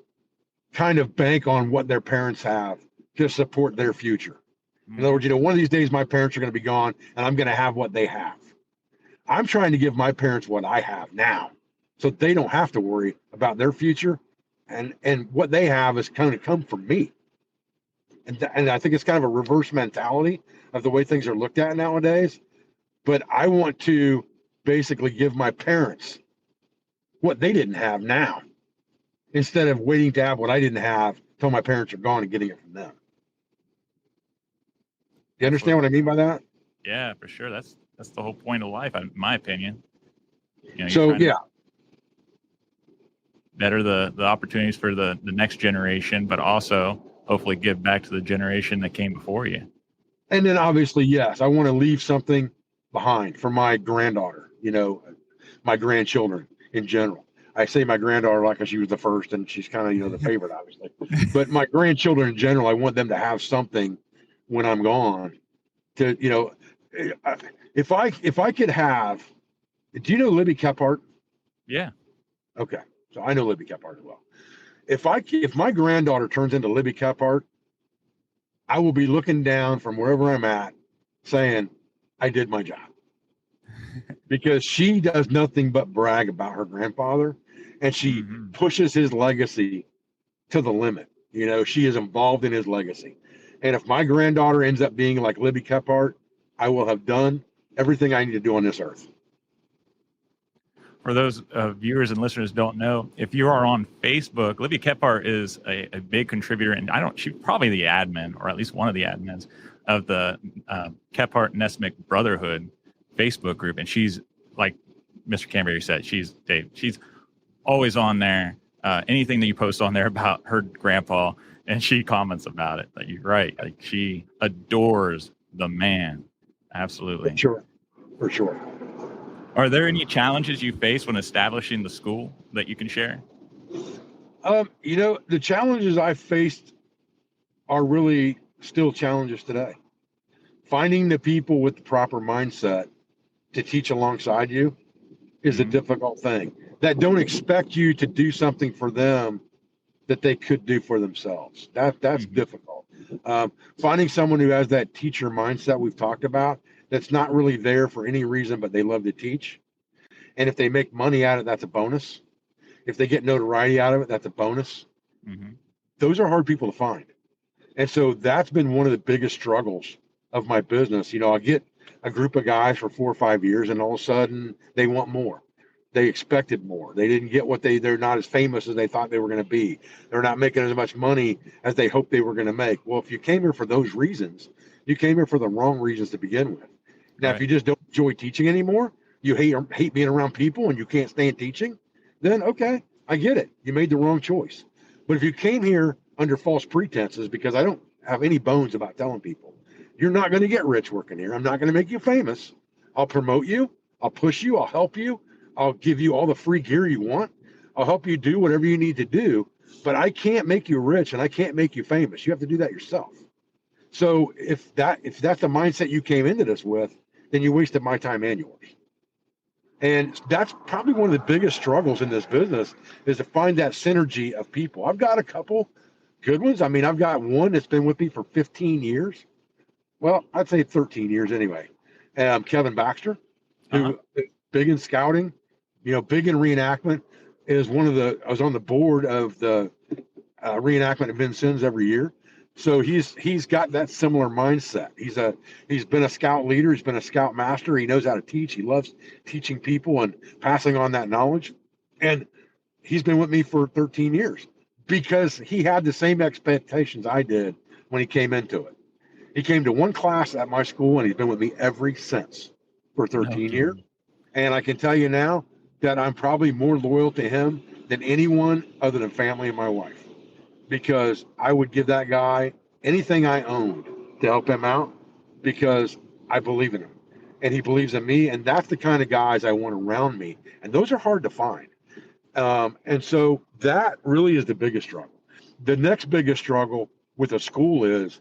kind of bank on what their parents have to support their future. In other words, one of these days my parents are going to be gone and I'm going to have what they have. I'm trying to give my parents what I have now, so they don't have to worry about their future, and what they have is kind of come from me. And I think it's kind of a reverse mentality of the way things are looked at nowadays. But I want to basically give my parents what they didn't have now, instead of waiting to have what I didn't have till my parents are gone and getting it from them. You understand what I mean by that? Yeah, for sure. That's the whole point of life, in my opinion. Better the opportunities for the next generation, but also hopefully give back to the generation that came before you. And then obviously, yes, I want to leave something behind for my granddaughter, my grandchildren in general. I say my granddaughter like she was the first and she's kind of, the favorite, obviously. But my grandchildren in general, I want them to have something when I'm gone to, if I could have, do you know Libby Kephart? Yeah. Okay. So I know Libby Kephart as well. If my granddaughter turns into Libby Kephart, I will be looking down from wherever I'm at saying, I did my job. Because she does nothing but brag about her grandfather, and she pushes his legacy to the limit. She is involved in his legacy. And if my granddaughter ends up being like Libby Kephart, I will have done everything I need to do on this earth. For those viewers and listeners who don't know, if you are on Facebook, Libby Kephart is a big contributor, and she's probably the admin, or at least one of the admins of the Kephart Nesmic Brotherhood Facebook group. And she's, like Mr. Canterbury said, she's always on there. Anything that you post on there about her grandpa, and she comments about it. Like, you're right. Like, she adores the man. Absolutely. For sure. Are there any challenges you face when establishing the school that you can share? The challenges I faced are really still challenges today. Finding the people with the proper mindset to teach alongside you is a difficult thing, that don't expect you to do something for them that they could do for themselves. That's difficult. Finding someone who has that teacher mindset we've talked about, that's not really there for any reason, but they love to teach. And if they make money out of it, that's a bonus. If they get notoriety out of it, that's a bonus. Those are hard people to find. And so that's been one of the biggest struggles of my business. I'll get a group of guys for 4 or 5 years, and all of a sudden they want more. They expected more. They didn't get they're not as famous as they thought they were going to be. They're not making as much money as they hoped they were going to make. Well, if you came here for those reasons, You came here for the wrong reasons to begin with. Now, Right. if you just don't enjoy teaching anymore, you hate being around people and you can't stand teaching, then okay, I get it. You made the wrong choice. But if you came here under false pretenses, because I don't have any bones about telling people, you're not going to get rich working here. I'm not going to make you famous. I'll promote you. I'll push you. I'll help you. I'll give you all the free gear you want. I'll help you do whatever you need to do. But I can't make you rich and I can't make you famous. You have to do that yourself. So if that's the mindset you came into this with, then you wasted my time and yours. And that's probably one of the biggest struggles in this business, is to find that synergy of people. I've got a couple good ones. I mean, I've got one that's been with me for 15 years. Well, I'd say 13 years anyway. Kevin Baxter, who is big in scouting, big in reenactment, I was on the board of the reenactment of Vincennes every year. So he's got that similar mindset. He's been a scout leader. He's been a scout master. He knows how to teach. He loves teaching people and passing on that knowledge. And he's been with me for 13 years because he had the same expectations I did when he came into it. He came to one class at my school and he's been with me ever since for 13 years. And I can tell you now that I'm probably more loyal to him than anyone other than family and my wife, because I would give that guy anything I owned to help him out because I believe in him and he believes in me. And that's the kind of guys I want around me. And those are hard to find. And so that really is the biggest struggle. The next biggest struggle with a school is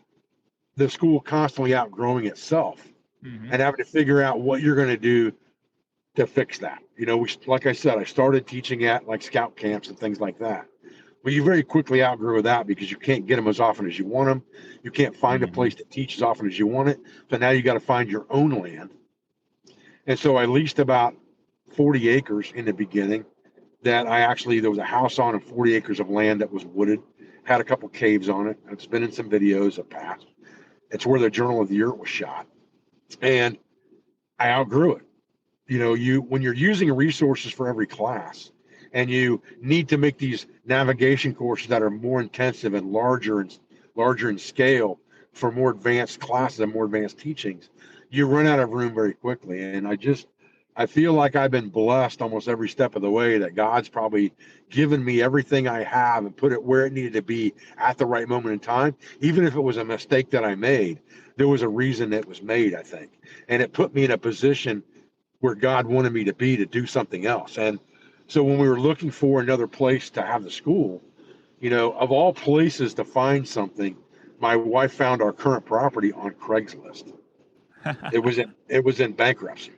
the school constantly outgrowing itself and having to figure out what you're going to do to fix that. Like I said, I started teaching at like scout camps and things like that. Well, you very quickly outgrow that because you can't get them as often as you want them. You can't find a place to teach as often as you want it. So now you got to find your own land. And so I leased about 40 acres in the beginning there was a house on and 40 acres of land that was wooded, had a couple caves on it. It's been in some videos of past. It's where the Journal of the Year was shot. And I outgrew it. When you're using resources for every class, and you need to make these navigation courses that are more intensive and larger in scale for more advanced classes and more advanced teachings, you run out of room very quickly. And I feel like I've been blessed almost every step of the way that God's probably given me everything I have and put it where it needed to be at the right moment in time. Even if it was a mistake that I made, there was a reason it was made, I think. And it put me in a position where God wanted me to be to do something else. And so when we were looking for another place to have the school, of all places to find something, my wife found our current property on Craigslist. It was in bankruptcy.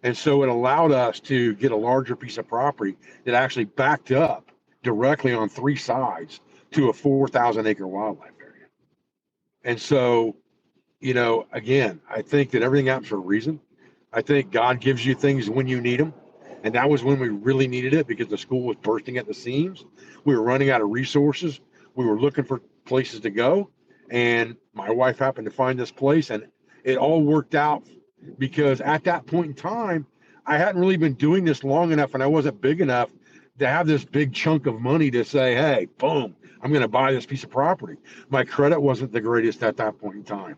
And so it allowed us to get a larger piece of property that actually backed up directly on 3 sides to a 4,000 acre wildlife area. And so, again, I think that everything happens for a reason. I think God gives you things when you need them. And that was when we really needed it because the school was bursting at the seams. We were running out of resources. We were looking for places to go. And my wife happened to find this place and it all worked out because at that point in time, I hadn't really been doing this long enough and I wasn't big enough to have this big chunk of money to say, hey, boom, I'm going to buy this piece of property. My credit wasn't the greatest at that point in time,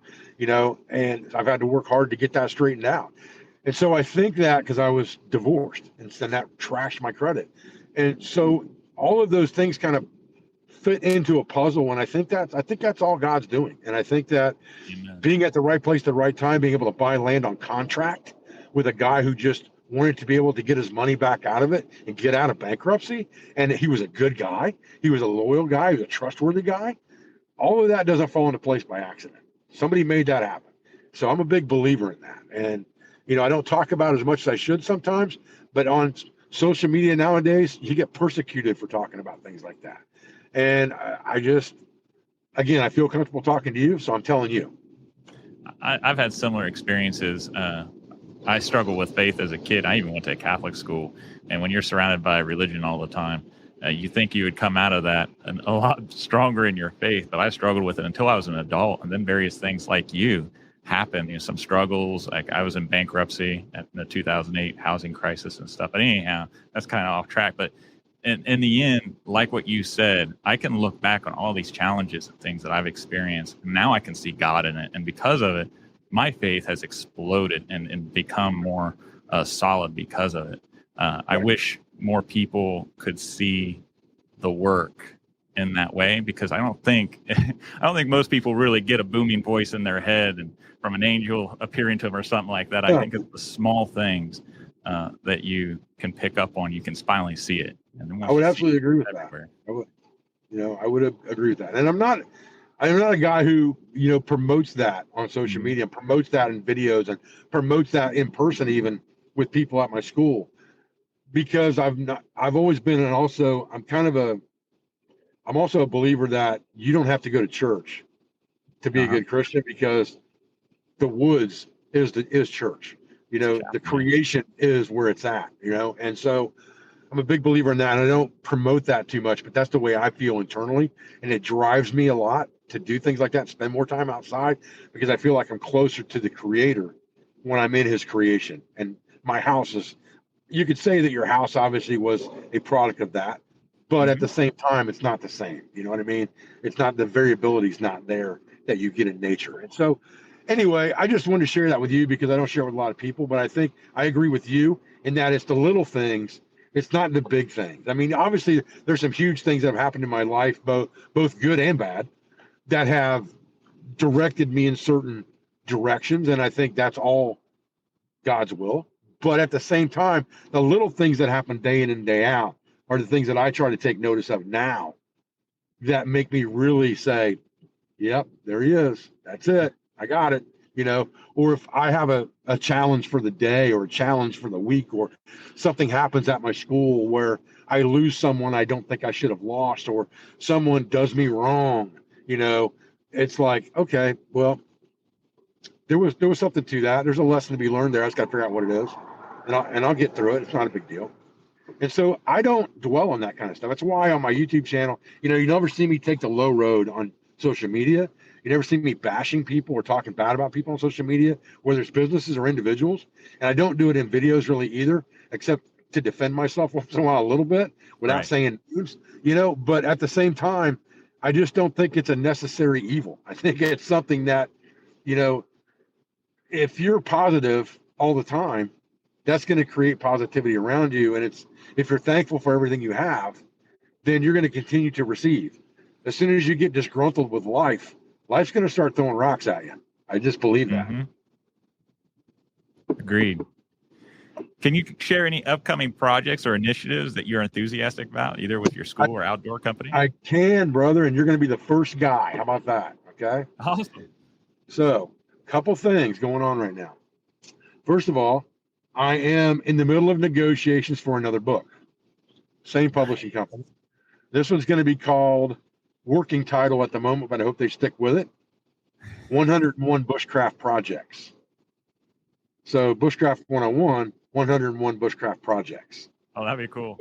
and I've had to work hard to get that straightened out. And so I think that because I was divorced and that trashed my credit. And so all of those things kind of fit into a puzzle. And I think that's all God's doing. And I think that being at the right place at the right time, being able to buy land on contract with a guy who just wanted to be able to get his money back out of it and get out of bankruptcy. And he was a good guy. He was a loyal guy. He was a trustworthy guy. All of that doesn't fall into place by accident. Somebody made that happen. So I'm a big believer in that. And I don't talk about it as much as I should sometimes, but on social media nowadays, you get persecuted for talking about things like that. And I feel comfortable talking to you, so I'm telling you. I've had similar experiences. I struggled with faith as a kid. I even went to a Catholic school. And when you're surrounded by religion all the time, you think you would come out of that and a lot stronger in your faith. But I struggled with it until I was an adult. And then various things like you happened, some struggles. Like I was in bankruptcy at the 2008 housing crisis and stuff. But anyhow, that's kind of off track. But And in the end, like what you said, I can look back on all these challenges and things that I've experienced. And now I can see God in it. And because of it, my faith has exploded and become more solid because of it. I wish more people could see the work in that way, because I don't think most people really get a booming voice in their head and from an angel appearing to them or something like that. I think it's the small things that you can pick up on. You can finally see it. And I would absolutely agree with that. I would agree with that. And I'm not a guy who, promotes that on social media, and promotes that in videos, and promotes that in person, even with people at my school, because I've always been, and also I'm also a believer that you don't have to go to church to be a good Christian, because the woods is church. The creation is where it's at, and so I'm a big believer in that. And I don't promote that too much, but that's the way I feel internally. And it drives me a lot to do things like that, spend more time outside, because I feel like I'm closer to the creator when I'm in his creation. And my house you could say that your house obviously was a product of that, but at the same time, it's not the same. You know what I mean? It's not, the variability is not there that you get in nature. And so anyway, I just wanted to share that with you, because I don't share it with a lot of people, but I think I agree with you in that it's the little things. It's not the big things. I mean, obviously there's some huge things that have happened in my life, both good and bad, that have directed me in certain directions. And I think that's all God's will. But at the same time, the little things that happen day in and day out are the things that I try to take notice of now, that make me really say, yep, there he is. That's it. I got it. Or if I have a challenge for the day, or a challenge for the week, or something happens at my school where I lose someone I don't think I should have lost, or someone does me wrong, it's like, okay, well, there was something to that. There's a lesson to be learned there. I just got to figure out what it is, and I'll get through it. It's not a big deal. And so I don't dwell on that kind of stuff. That's why on my YouTube channel, you never see me take the low road on social media. You never see me bashing people or talking bad about people on social media, whether it's businesses or individuals. And I don't do it in videos really either, except to defend myself once in a while a little bit without saying, but at the same time, I just don't think it's a necessary evil. I think it's something that, if you're positive all the time, that's going to create positivity around you. And if you're thankful for everything you have, then you're going to continue to receive. As soon as you get disgruntled with life's going to start throwing rocks at you. I just believe that. Agreed. Can you share any upcoming projects or initiatives that you're enthusiastic about, either with your school or outdoor company? I can, brother, and you're going to be the first guy. How about that? Okay. Awesome. So, a couple things going on right now. First of all, I am in the middle of negotiations for another book. Same publishing company. This one's going to be called, working title at the moment, but I hope they stick with it, 101 Bushcraft Projects. So Bushcraft 101, 101 Bushcraft Projects. Oh, that'd be cool.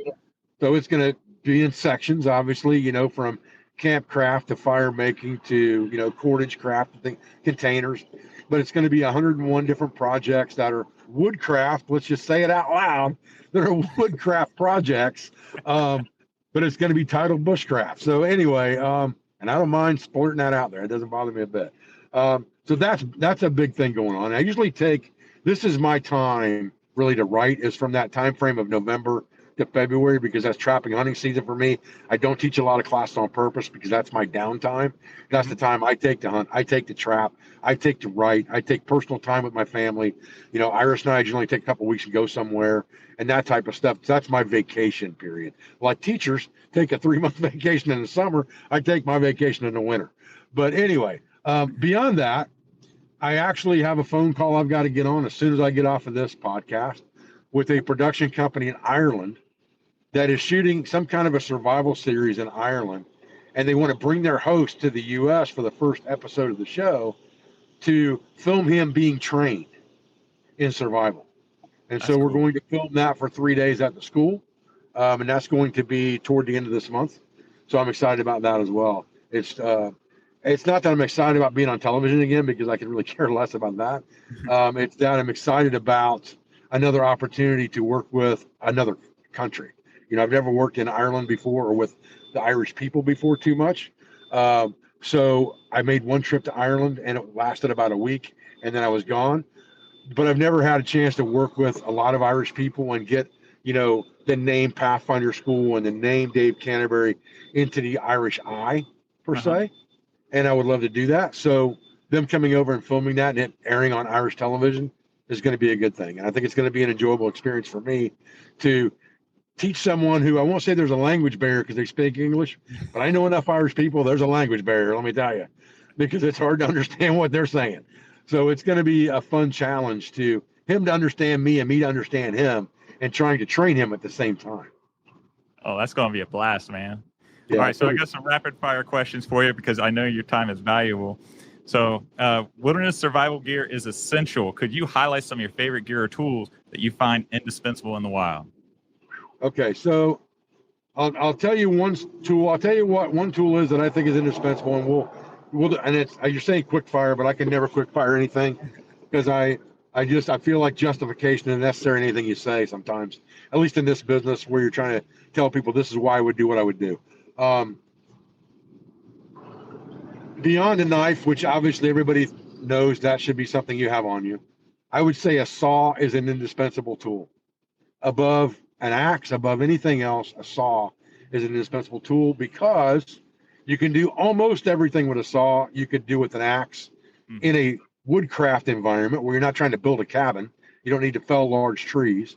So it's going to be in sections, obviously, from campcraft to fire making to, cordage craft, containers. But it's going to be 101 different projects that are woodcraft. Let's just say it out loud. That are woodcraft projects. But it's going to be titled Bushcraft. So anyway, and I don't mind splurting that out there. It doesn't bother me a bit. So that's a big thing going on. I usually this is my time really to write, is from that time frame of November to February, because that's trapping hunting season for me. I don't teach a lot of classes on purpose, because that's my downtime. That's the time I take to hunt. I take to trap. I take to write. I take personal time with my family. Iris and I generally take a couple of weeks and go somewhere, and that type of stuff. That's my vacation period. Like teachers take a 3-month vacation in the summer, I take my vacation in the winter. But anyway, beyond that, I actually have a phone call I've got to get on as soon as I get off of this podcast with a production company in Ireland that is shooting some kind of a survival series in Ireland. And they want to bring their host to the U.S. for the first episode of the show to film him being trained in survival. And so we're going to film that for 3 days at the school. And that's going to be toward the end of this month. So I'm excited about that as well. It's not that I'm excited about being on television again, because I could really care less about that. It's that I'm excited about another opportunity to work with another country. I've never worked in Ireland before or with the Irish people before too much. So I made one trip to Ireland and it lasted about a week and then I was gone. But I've never had a chance to work with a lot of Irish people and get, the name Pathfinder School and the name Dave Canterbury into the Irish eye, per se. And I would love to do that. So them coming over and filming that and it airing on Irish television is going to be a good thing. And I think it's going to be an enjoyable experience for me to teach someone who, I won't say there's a language barrier because they speak English, but I know enough Irish people, there's a language barrier, let me tell you, because it's hard to understand what they're saying. So it's going to be a fun challenge to him to understand me and me to understand him and trying to train him at the same time. Oh, that's going to be a blast, man. Yeah, all right, so I got some rapid fire questions for you because I know your time is valuable. So wilderness survival gear is essential. Could you highlight some of your favorite gear or tools that you find indispensable in the wild? Okay, so I'll tell you one tool. I'll tell you what one tool is that I think is indispensable, and we'll and it's, you're saying quick fire, but I can never quick fire anything because I feel like justification is necessary in anything you say sometimes, at least in this business where you're trying to tell people this is why I would do what I would do. Beyond a knife, which obviously everybody knows that should be something you have on you, I would say a saw is an indispensable tool. Above an axe, above anything else, a saw is an indispensable tool because you can do almost everything with a saw you could do with an axe in a woodcraft environment where you're not trying to build a cabin. You don't need to fell large trees.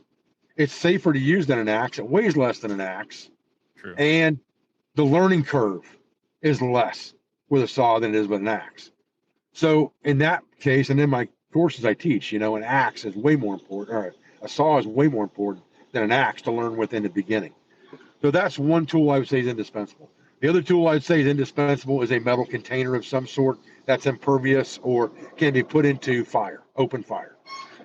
It's safer to use than an axe. It weighs less than an axe. True. And the learning curve is less with a saw than it is with an axe. So in that case, and in my courses I teach, an axe is way more important, or a saw is way more important than an axe to learn with in the beginning. So that's one tool I would say is indispensable. The other tool I'd say is indispensable is a metal container of some sort that's impervious or can be put into fire, open fire,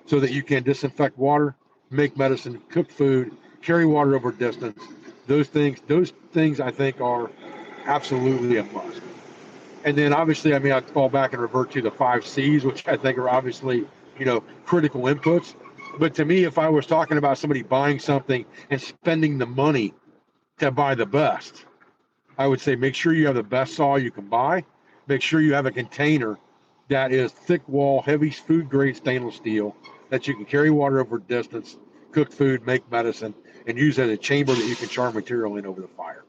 so that you can disinfect water, make medicine, cook food, carry water over distance. Those things I think are absolutely a must. And then obviously, I'd fall back and revert to the 5 C's, which I think are obviously, critical inputs. But to me, if I was talking about somebody buying something and spending the money to buy the best, I would say make sure you have the best saw you can buy. Make sure you have a container that is thick wall, heavy food grade stainless steel that you can carry water over distance, cook food, make medicine, and use as a chamber that you can char material in over the fire.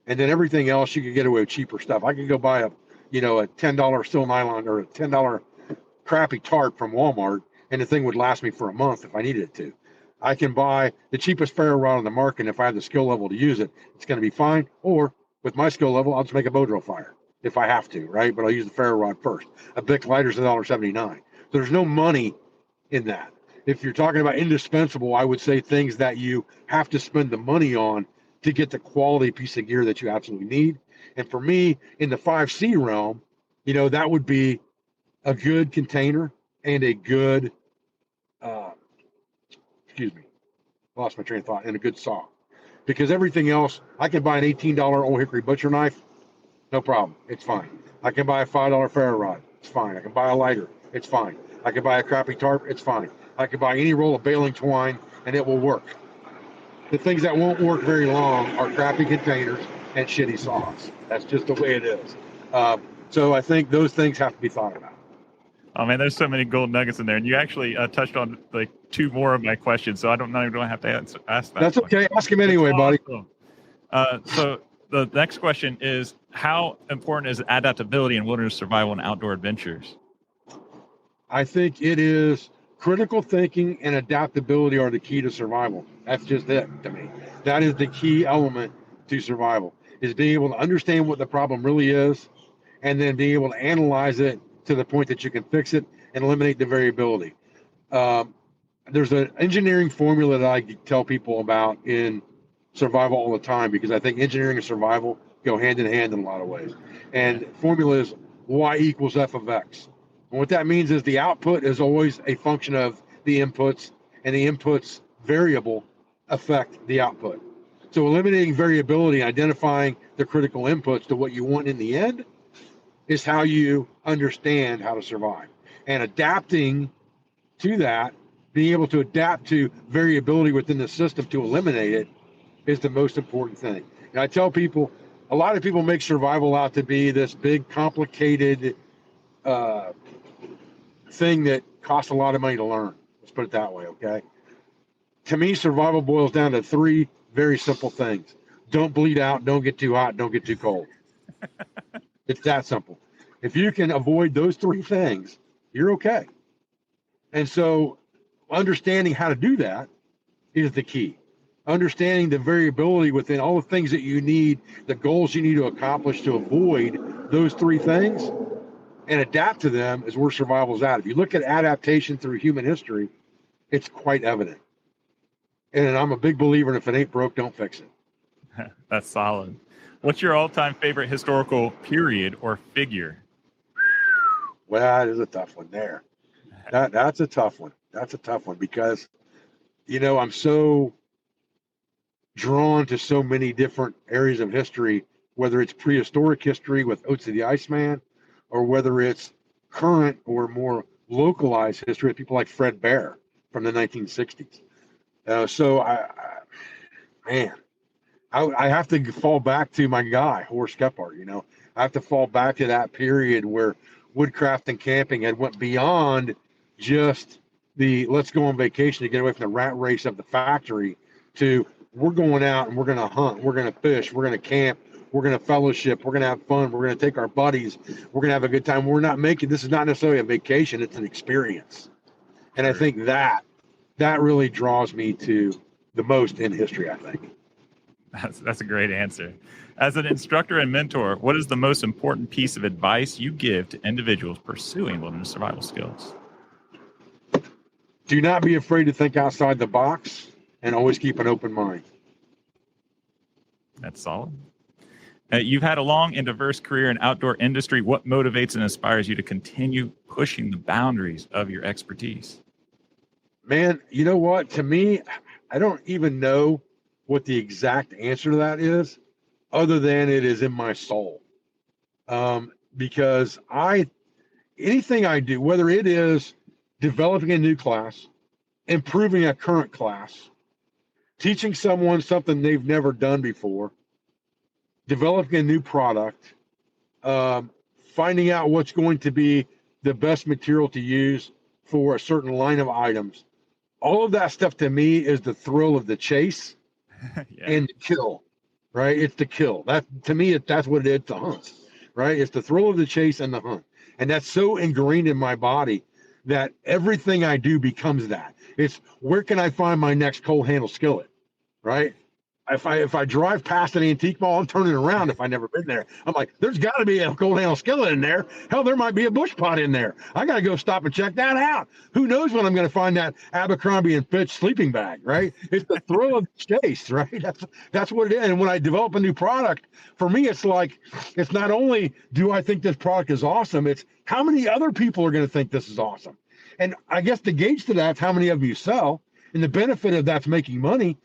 And then everything else you can get away with cheaper stuff. I can go buy a $10 steel nylon or a $10 crappy tarp from Walmart, and the thing would last me for a month if I needed it to. I can buy the cheapest ferro rod on the market, and if I have the skill level to use it, it's going to be fine. Or with my skill level, I'll just make a bow drill fire if I have to, right? But I'll use the ferro rod first. A Bic lighter is $1.79. So there's no money in that. If you're talking about indispensable, I would say things that you have to spend the money on to get the quality piece of gear that you absolutely need. And for me, in the 5C realm, that would be a good container and a good, lost my train of thought, and a good saw. Because everything else, I can buy an $18 old Hickory butcher knife, no problem, it's fine. I can buy a $5 ferro rod, it's fine. I can buy a lighter, it's fine. I can buy a crappy tarp, it's fine. I can buy any roll of baling twine, and it will work. The things that won't work very long are crappy containers and shitty saws. That's just the way it is. So I think those things have to be thought about. Oh man, there's so many gold nuggets in there, and you actually touched on like 2 more of my questions, so I don't have to ask that. That's okay. Ask him anyway, buddy. So the next question is, how important is adaptability in wilderness survival and outdoor adventures? I think it is critical thinking and adaptability are the key to survival. That's just it to me. That is the key element to survival, is being able to understand what the problem really is and then being able to analyze it to the point that you can fix it and eliminate the variability. There's an engineering formula that I tell people about in survival all the time, because I think engineering and survival go hand in hand in a lot of ways. And formula is Y equals F of X. And what that means is the output is always a function of the inputs, and the inputs variable affect the output. So eliminating variability, identifying the critical inputs to what you want in the end, is how you understand how to survive. And adapting to that, being able to adapt to variability within the system to eliminate it, is the most important thing. And I tell people, a lot of people make survival out to be this big, complicated thing that costs a lot of money to learn. Let's put it that way, okay? To me, survival boils down to 3 very simple things. Don't bleed out, don't get too hot, don't get too cold. It's that simple. If you can avoid those 3 things, you're okay. And so understanding how to do that is the key. Understanding the variability within all the things that you need, the goals you need to accomplish to avoid those 3 things and adapt to them is where survival's at. If you look at adaptation through human history, it's quite evident. And I'm a big believer in if it ain't broke, don't fix it. That's solid. What's your all-time favorite historical period or figure? Well, that is a tough one there. That's a tough one. That's a tough one because, I'm so drawn to so many different areas of history, whether it's prehistoric history with Oates of the Iceman, or whether it's current or more localized history with people like Fred Bear from the 1960s. So I have to fall back to my guy, Horace Kephart. I have to fall back to that period where woodcraft and camping had went beyond just the let's go on vacation to get away from the rat race of the factory to we're going out and we're going to hunt, we're going to fish, we're going to camp, we're going to fellowship, we're going to have fun, we're going to take our buddies, we're going to have a good time. This is not necessarily a vacation, it's an experience. And I think that really draws me to the most in history, I think. That's a great answer. As an instructor and mentor, what is the most important piece of advice you give to individuals pursuing wilderness survival skills? Do not be afraid to think outside the box and always keep an open mind. That's solid. You've had a long and diverse career in outdoor industry. What motivates and inspires you to continue pushing the boundaries of your expertise? Man, you know what? To me, I don't even know what the exact answer to that is, other than it is in my soul. Because anything I do, whether it is developing a new class, improving a current class, teaching someone something they've never done before, developing a new product, finding out what's going to be the best material to use for a certain line of items. All of that stuff to me is the thrill of the chase and the kill, right? It's the kill. That to me, that's what it is, the hunt, right? It's the thrill of the chase and the hunt. And that's so ingrained in my body that everything I do becomes that. It's where can I find my next cold handle skillet, right? If I drive past an antique mall, I'm turning around if I've never been there. I'm like, there's got to be a cold handle skillet in there. Hell, there might be a bush pot in there. I got to go stop and check that out. Who knows when I'm going to find that Abercrombie and Fitch sleeping bag, right? It's the thrill of the chase, right? That's what it is. And when I develop a new product, for me, it's like, it's not only do I think this product is awesome, it's how many other people are going to think this is awesome. And I guess the gauge to that's how many of you sell, and the benefit of that's making money.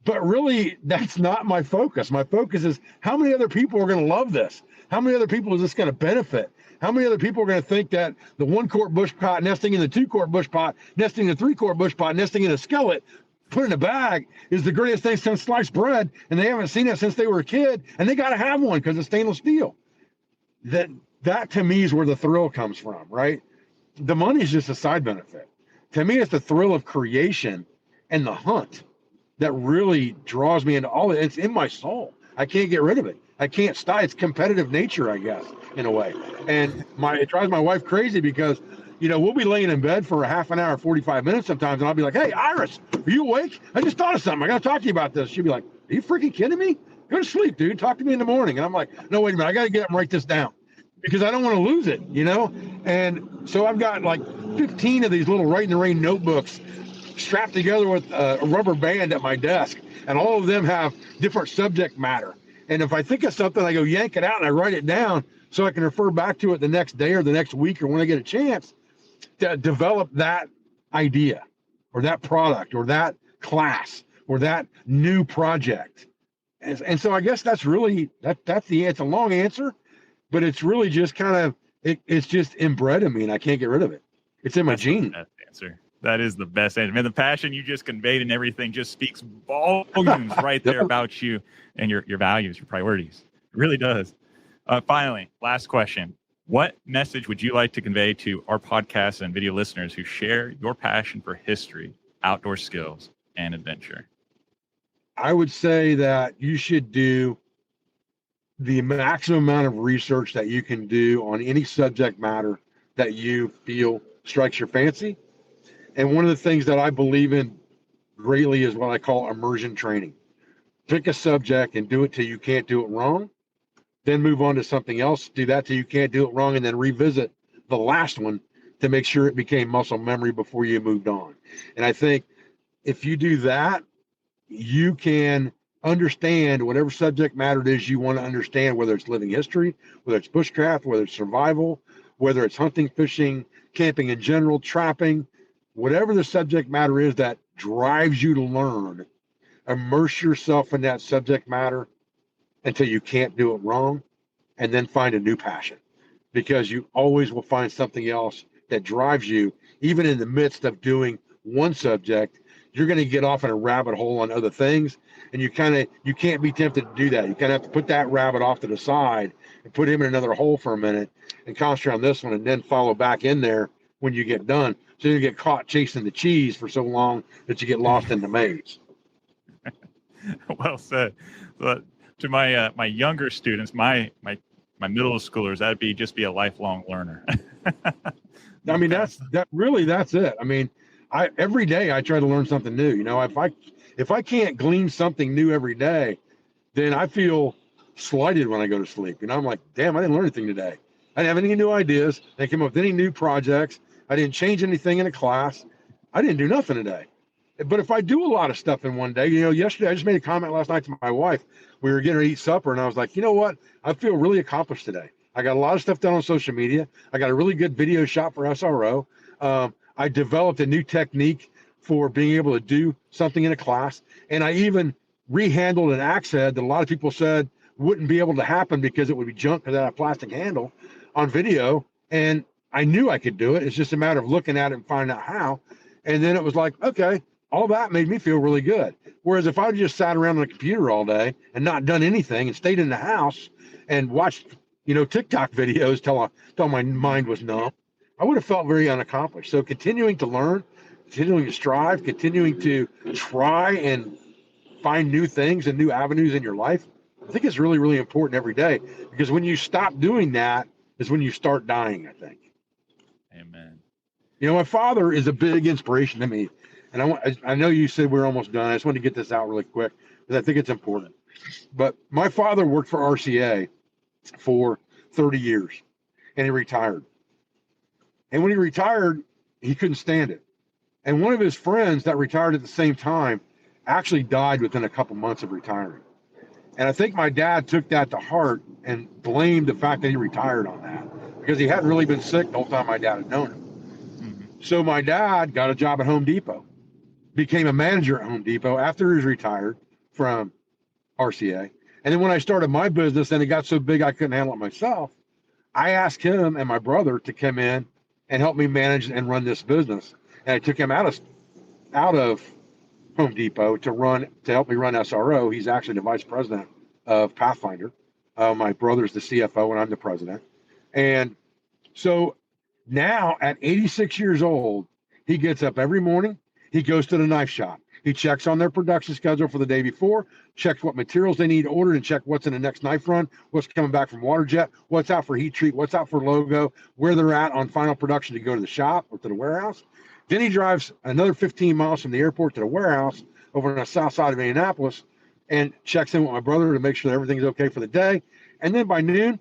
But really, that's not my focus. My focus is how many other people are going to love this? How many other people is this going to benefit? How many other people are going to think that the 1-quart bush pot nesting in the 2-quart bush pot, nesting in the 3-quart bush pot, nesting in a skillet, put in a bag is the greatest thing since sliced bread, and they haven't seen it since they were a kid, and they got to have one because it's stainless steel. That to me is where the thrill comes from, right? The money is just a side benefit. To me, it's the thrill of creation and the hunt that really draws me into all of it. It's in my soul. I can't get rid of it. I can't stop. It's competitive nature, I guess, in a way. And it drives my wife crazy because, we'll be laying in bed for a half an hour, 45 minutes sometimes, and I'll be like, hey, Iris, are you awake? I just thought of something. I got to talk to you about this. She'll be like, are you freaking kidding me? Go to sleep, dude. Talk to me in the morning. And I'm like, no, wait a minute. I got to get up and write this down because I don't want to lose it, And so I've got like 15 of these little Write in the Rain notebooks strapped together with a rubber band at my desk, and all of them have different subject matter. And if I think of something, I go yank it out and I write it down so I can refer back to it the next day or the next week or when I get a chance to develop that idea or that product or that class or that new project. And so I guess that's really it's a long answer, but it's really just kind of it's just inbred in me and I can't get rid of it. It's in my gene. That's the answer. That is the best answer. Man, the passion you just conveyed and everything just speaks volumes right there about you and your values, your priorities. It really does. Finally, last question. What message would you like to convey to our podcast and video listeners who share your passion for history, outdoor skills, and adventure? I would say that you should do the maximum amount of research that you can do on any subject matter that you feel strikes your fancy. And one of the things that I believe in greatly is what I call immersion training. Pick a subject and do it till you can't do it wrong. Then move on to something else. Do that till you can't do it wrong, and then revisit the last one to make sure it became muscle memory before you moved on. And I think if you do that, you can understand whatever subject matter it is you want to understand, whether it's living history, whether it's bushcraft, whether it's survival, whether it's hunting, fishing, camping in general, trapping, whatever the subject matter is that drives you to learn, immerse yourself in that subject matter until you can't do it wrong, and then find a new passion, because you always will find something else that drives you. Even in the midst of doing one subject, you're going to get off in a rabbit hole on other things, and you can't be tempted to do that. You kind of have to put that rabbit off to the side and put him in another hole for a minute and concentrate on this one, and then follow back in there when you get done. So you get caught chasing the cheese for so long that you get lost in the maze. Well said. But to my my younger students, my middle schoolers, that'd be just be a lifelong learner. I mean, that's it. I mean, every day I try to learn something new. You know, if I can't glean something new every day, then I feel slighted when I go to sleep. You know, I'm like, damn, I didn't learn anything today. I didn't have any new ideas. I didn't come up with any new projects. I didn't change anything in a class. I didn't do nothing today. But if I do a lot of stuff in one day, you know, yesterday I just made a comment last night to my wife. We were getting ready to eat supper, and I was like, you know what? I feel really accomplished today. I got a lot of stuff done on social media. I got a really good video shot for SRO. I developed a new technique for being able to do something in a class. And I even rehandled an axe head that a lot of people said wouldn't be able to happen because it would be junk because it had a plastic handle on video. And I knew I could do it. It's just a matter of looking at it and finding out how. And then it was like, okay, all that made me feel really good. Whereas if I just sat around on the computer all day and not done anything and stayed in the house and watched, you know, TikTok videos till my mind was numb, I would have felt very unaccomplished. So continuing to learn, continuing to strive, continuing to try and find new things and new avenues in your life, I think it's really, really important every day, because when you stop doing that is when you start dying, I think. Amen. You know, my father is a big inspiration to me. And I know you said we're almost done. I just want to get this out really quick because I think it's important. But my father worked for RCA for 30 years, and he retired. And when he retired, he couldn't stand it. And one of his friends that retired at the same time actually died within a couple months of retiring. And I think my dad took that to heart and blamed the fact that he retired on that, because he hadn't really been sick the whole time my dad had known him. Mm-hmm. So my dad got a job at Home Depot, became a manager at Home Depot after he was retired from RCA. And then when I started my business and it got so big I couldn't handle it myself, I asked him and my brother to come in and help me manage and run this business. And I took him out of Home Depot to help me run SRO. He's actually the vice president of Pathfinder. My brother's the CFO and I'm the president. And so now at 86 years old, he gets up every morning. He goes to the knife shop. He checks on their production schedule for the day before, checks what materials they need ordered, and check what's in the next knife run, what's coming back from Waterjet, what's out for heat treat, what's out for logo, where they're at on final production to go to the shop or to the warehouse. Then he drives another 15 miles from the airport to the warehouse over on the south side of Indianapolis and checks in with my brother to make sure that everything's okay for the day. And then by noon,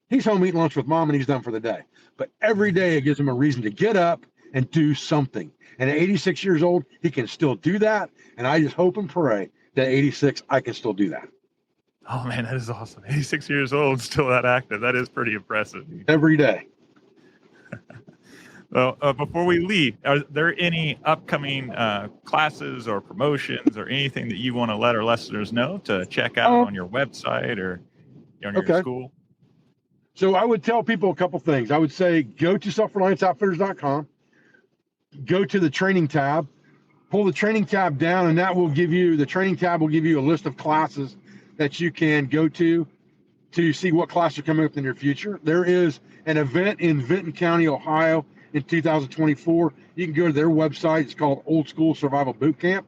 he's home eating lunch with mom and he's done for the day. But every day it gives him a reason to get up and do something. And at 86 years old, he can still do that. And I just hope and pray that at 86, I can still do that. Oh, man, that is awesome. 86 years old, still that active. That is pretty impressive. Every day. Well, before we leave, are there any upcoming classes or promotions or anything that you want to let our listeners know to check out on your website or on your school? So I would tell people a couple things. I would say go to selfrelianceoutfitters.com. go to the training tab, pull the training tab down, and that will give you, the training tab will give you a list of classes that you can go to see what class are coming up in your future. There is an event in Vinton County, Ohio in 2024. You can go to their website. It's called Old School Survival Boot Camp.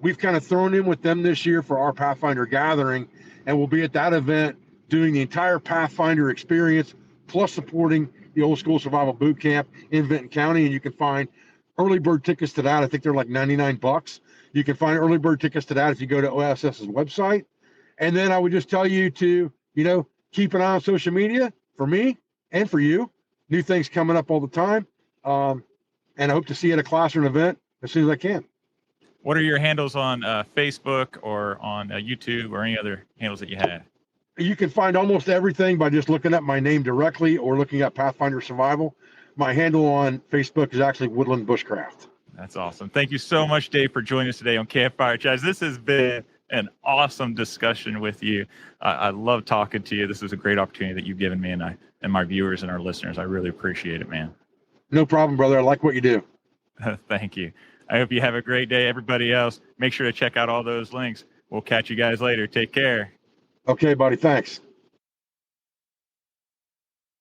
We've kind of thrown in with them this year for our Pathfinder gathering, and we'll be at that event doing the entire Pathfinder experience, plus supporting the Old School Survival Boot Camp in Vinton County. And you can find early bird tickets to that. I think they're like $99. You can find early bird tickets to that if you go to OSS's website. And then I would just tell you to, keep an eye on social media for me and for you. New things coming up all the time. And I hope to see you at a class or an event as soon as I can. What are your handles on Facebook or on YouTube or any other handles that you have? You can find almost everything by just looking up my name directly or looking at Pathfinder Survival. My handle on Facebook is actually Woodland Bushcraft. That's awesome. Thank you so much, Dave, for joining us today on Campfire Chats. This has been an awesome discussion with you. I love talking to you. This is a great opportunity that you've given me and my viewers and our listeners. I really appreciate it, man. No problem, brother. I like what you do. Thank you. I hope you have a great day. Everybody else, make sure to check out all those links. We'll catch you guys later. Take care. Okay, buddy. Thanks.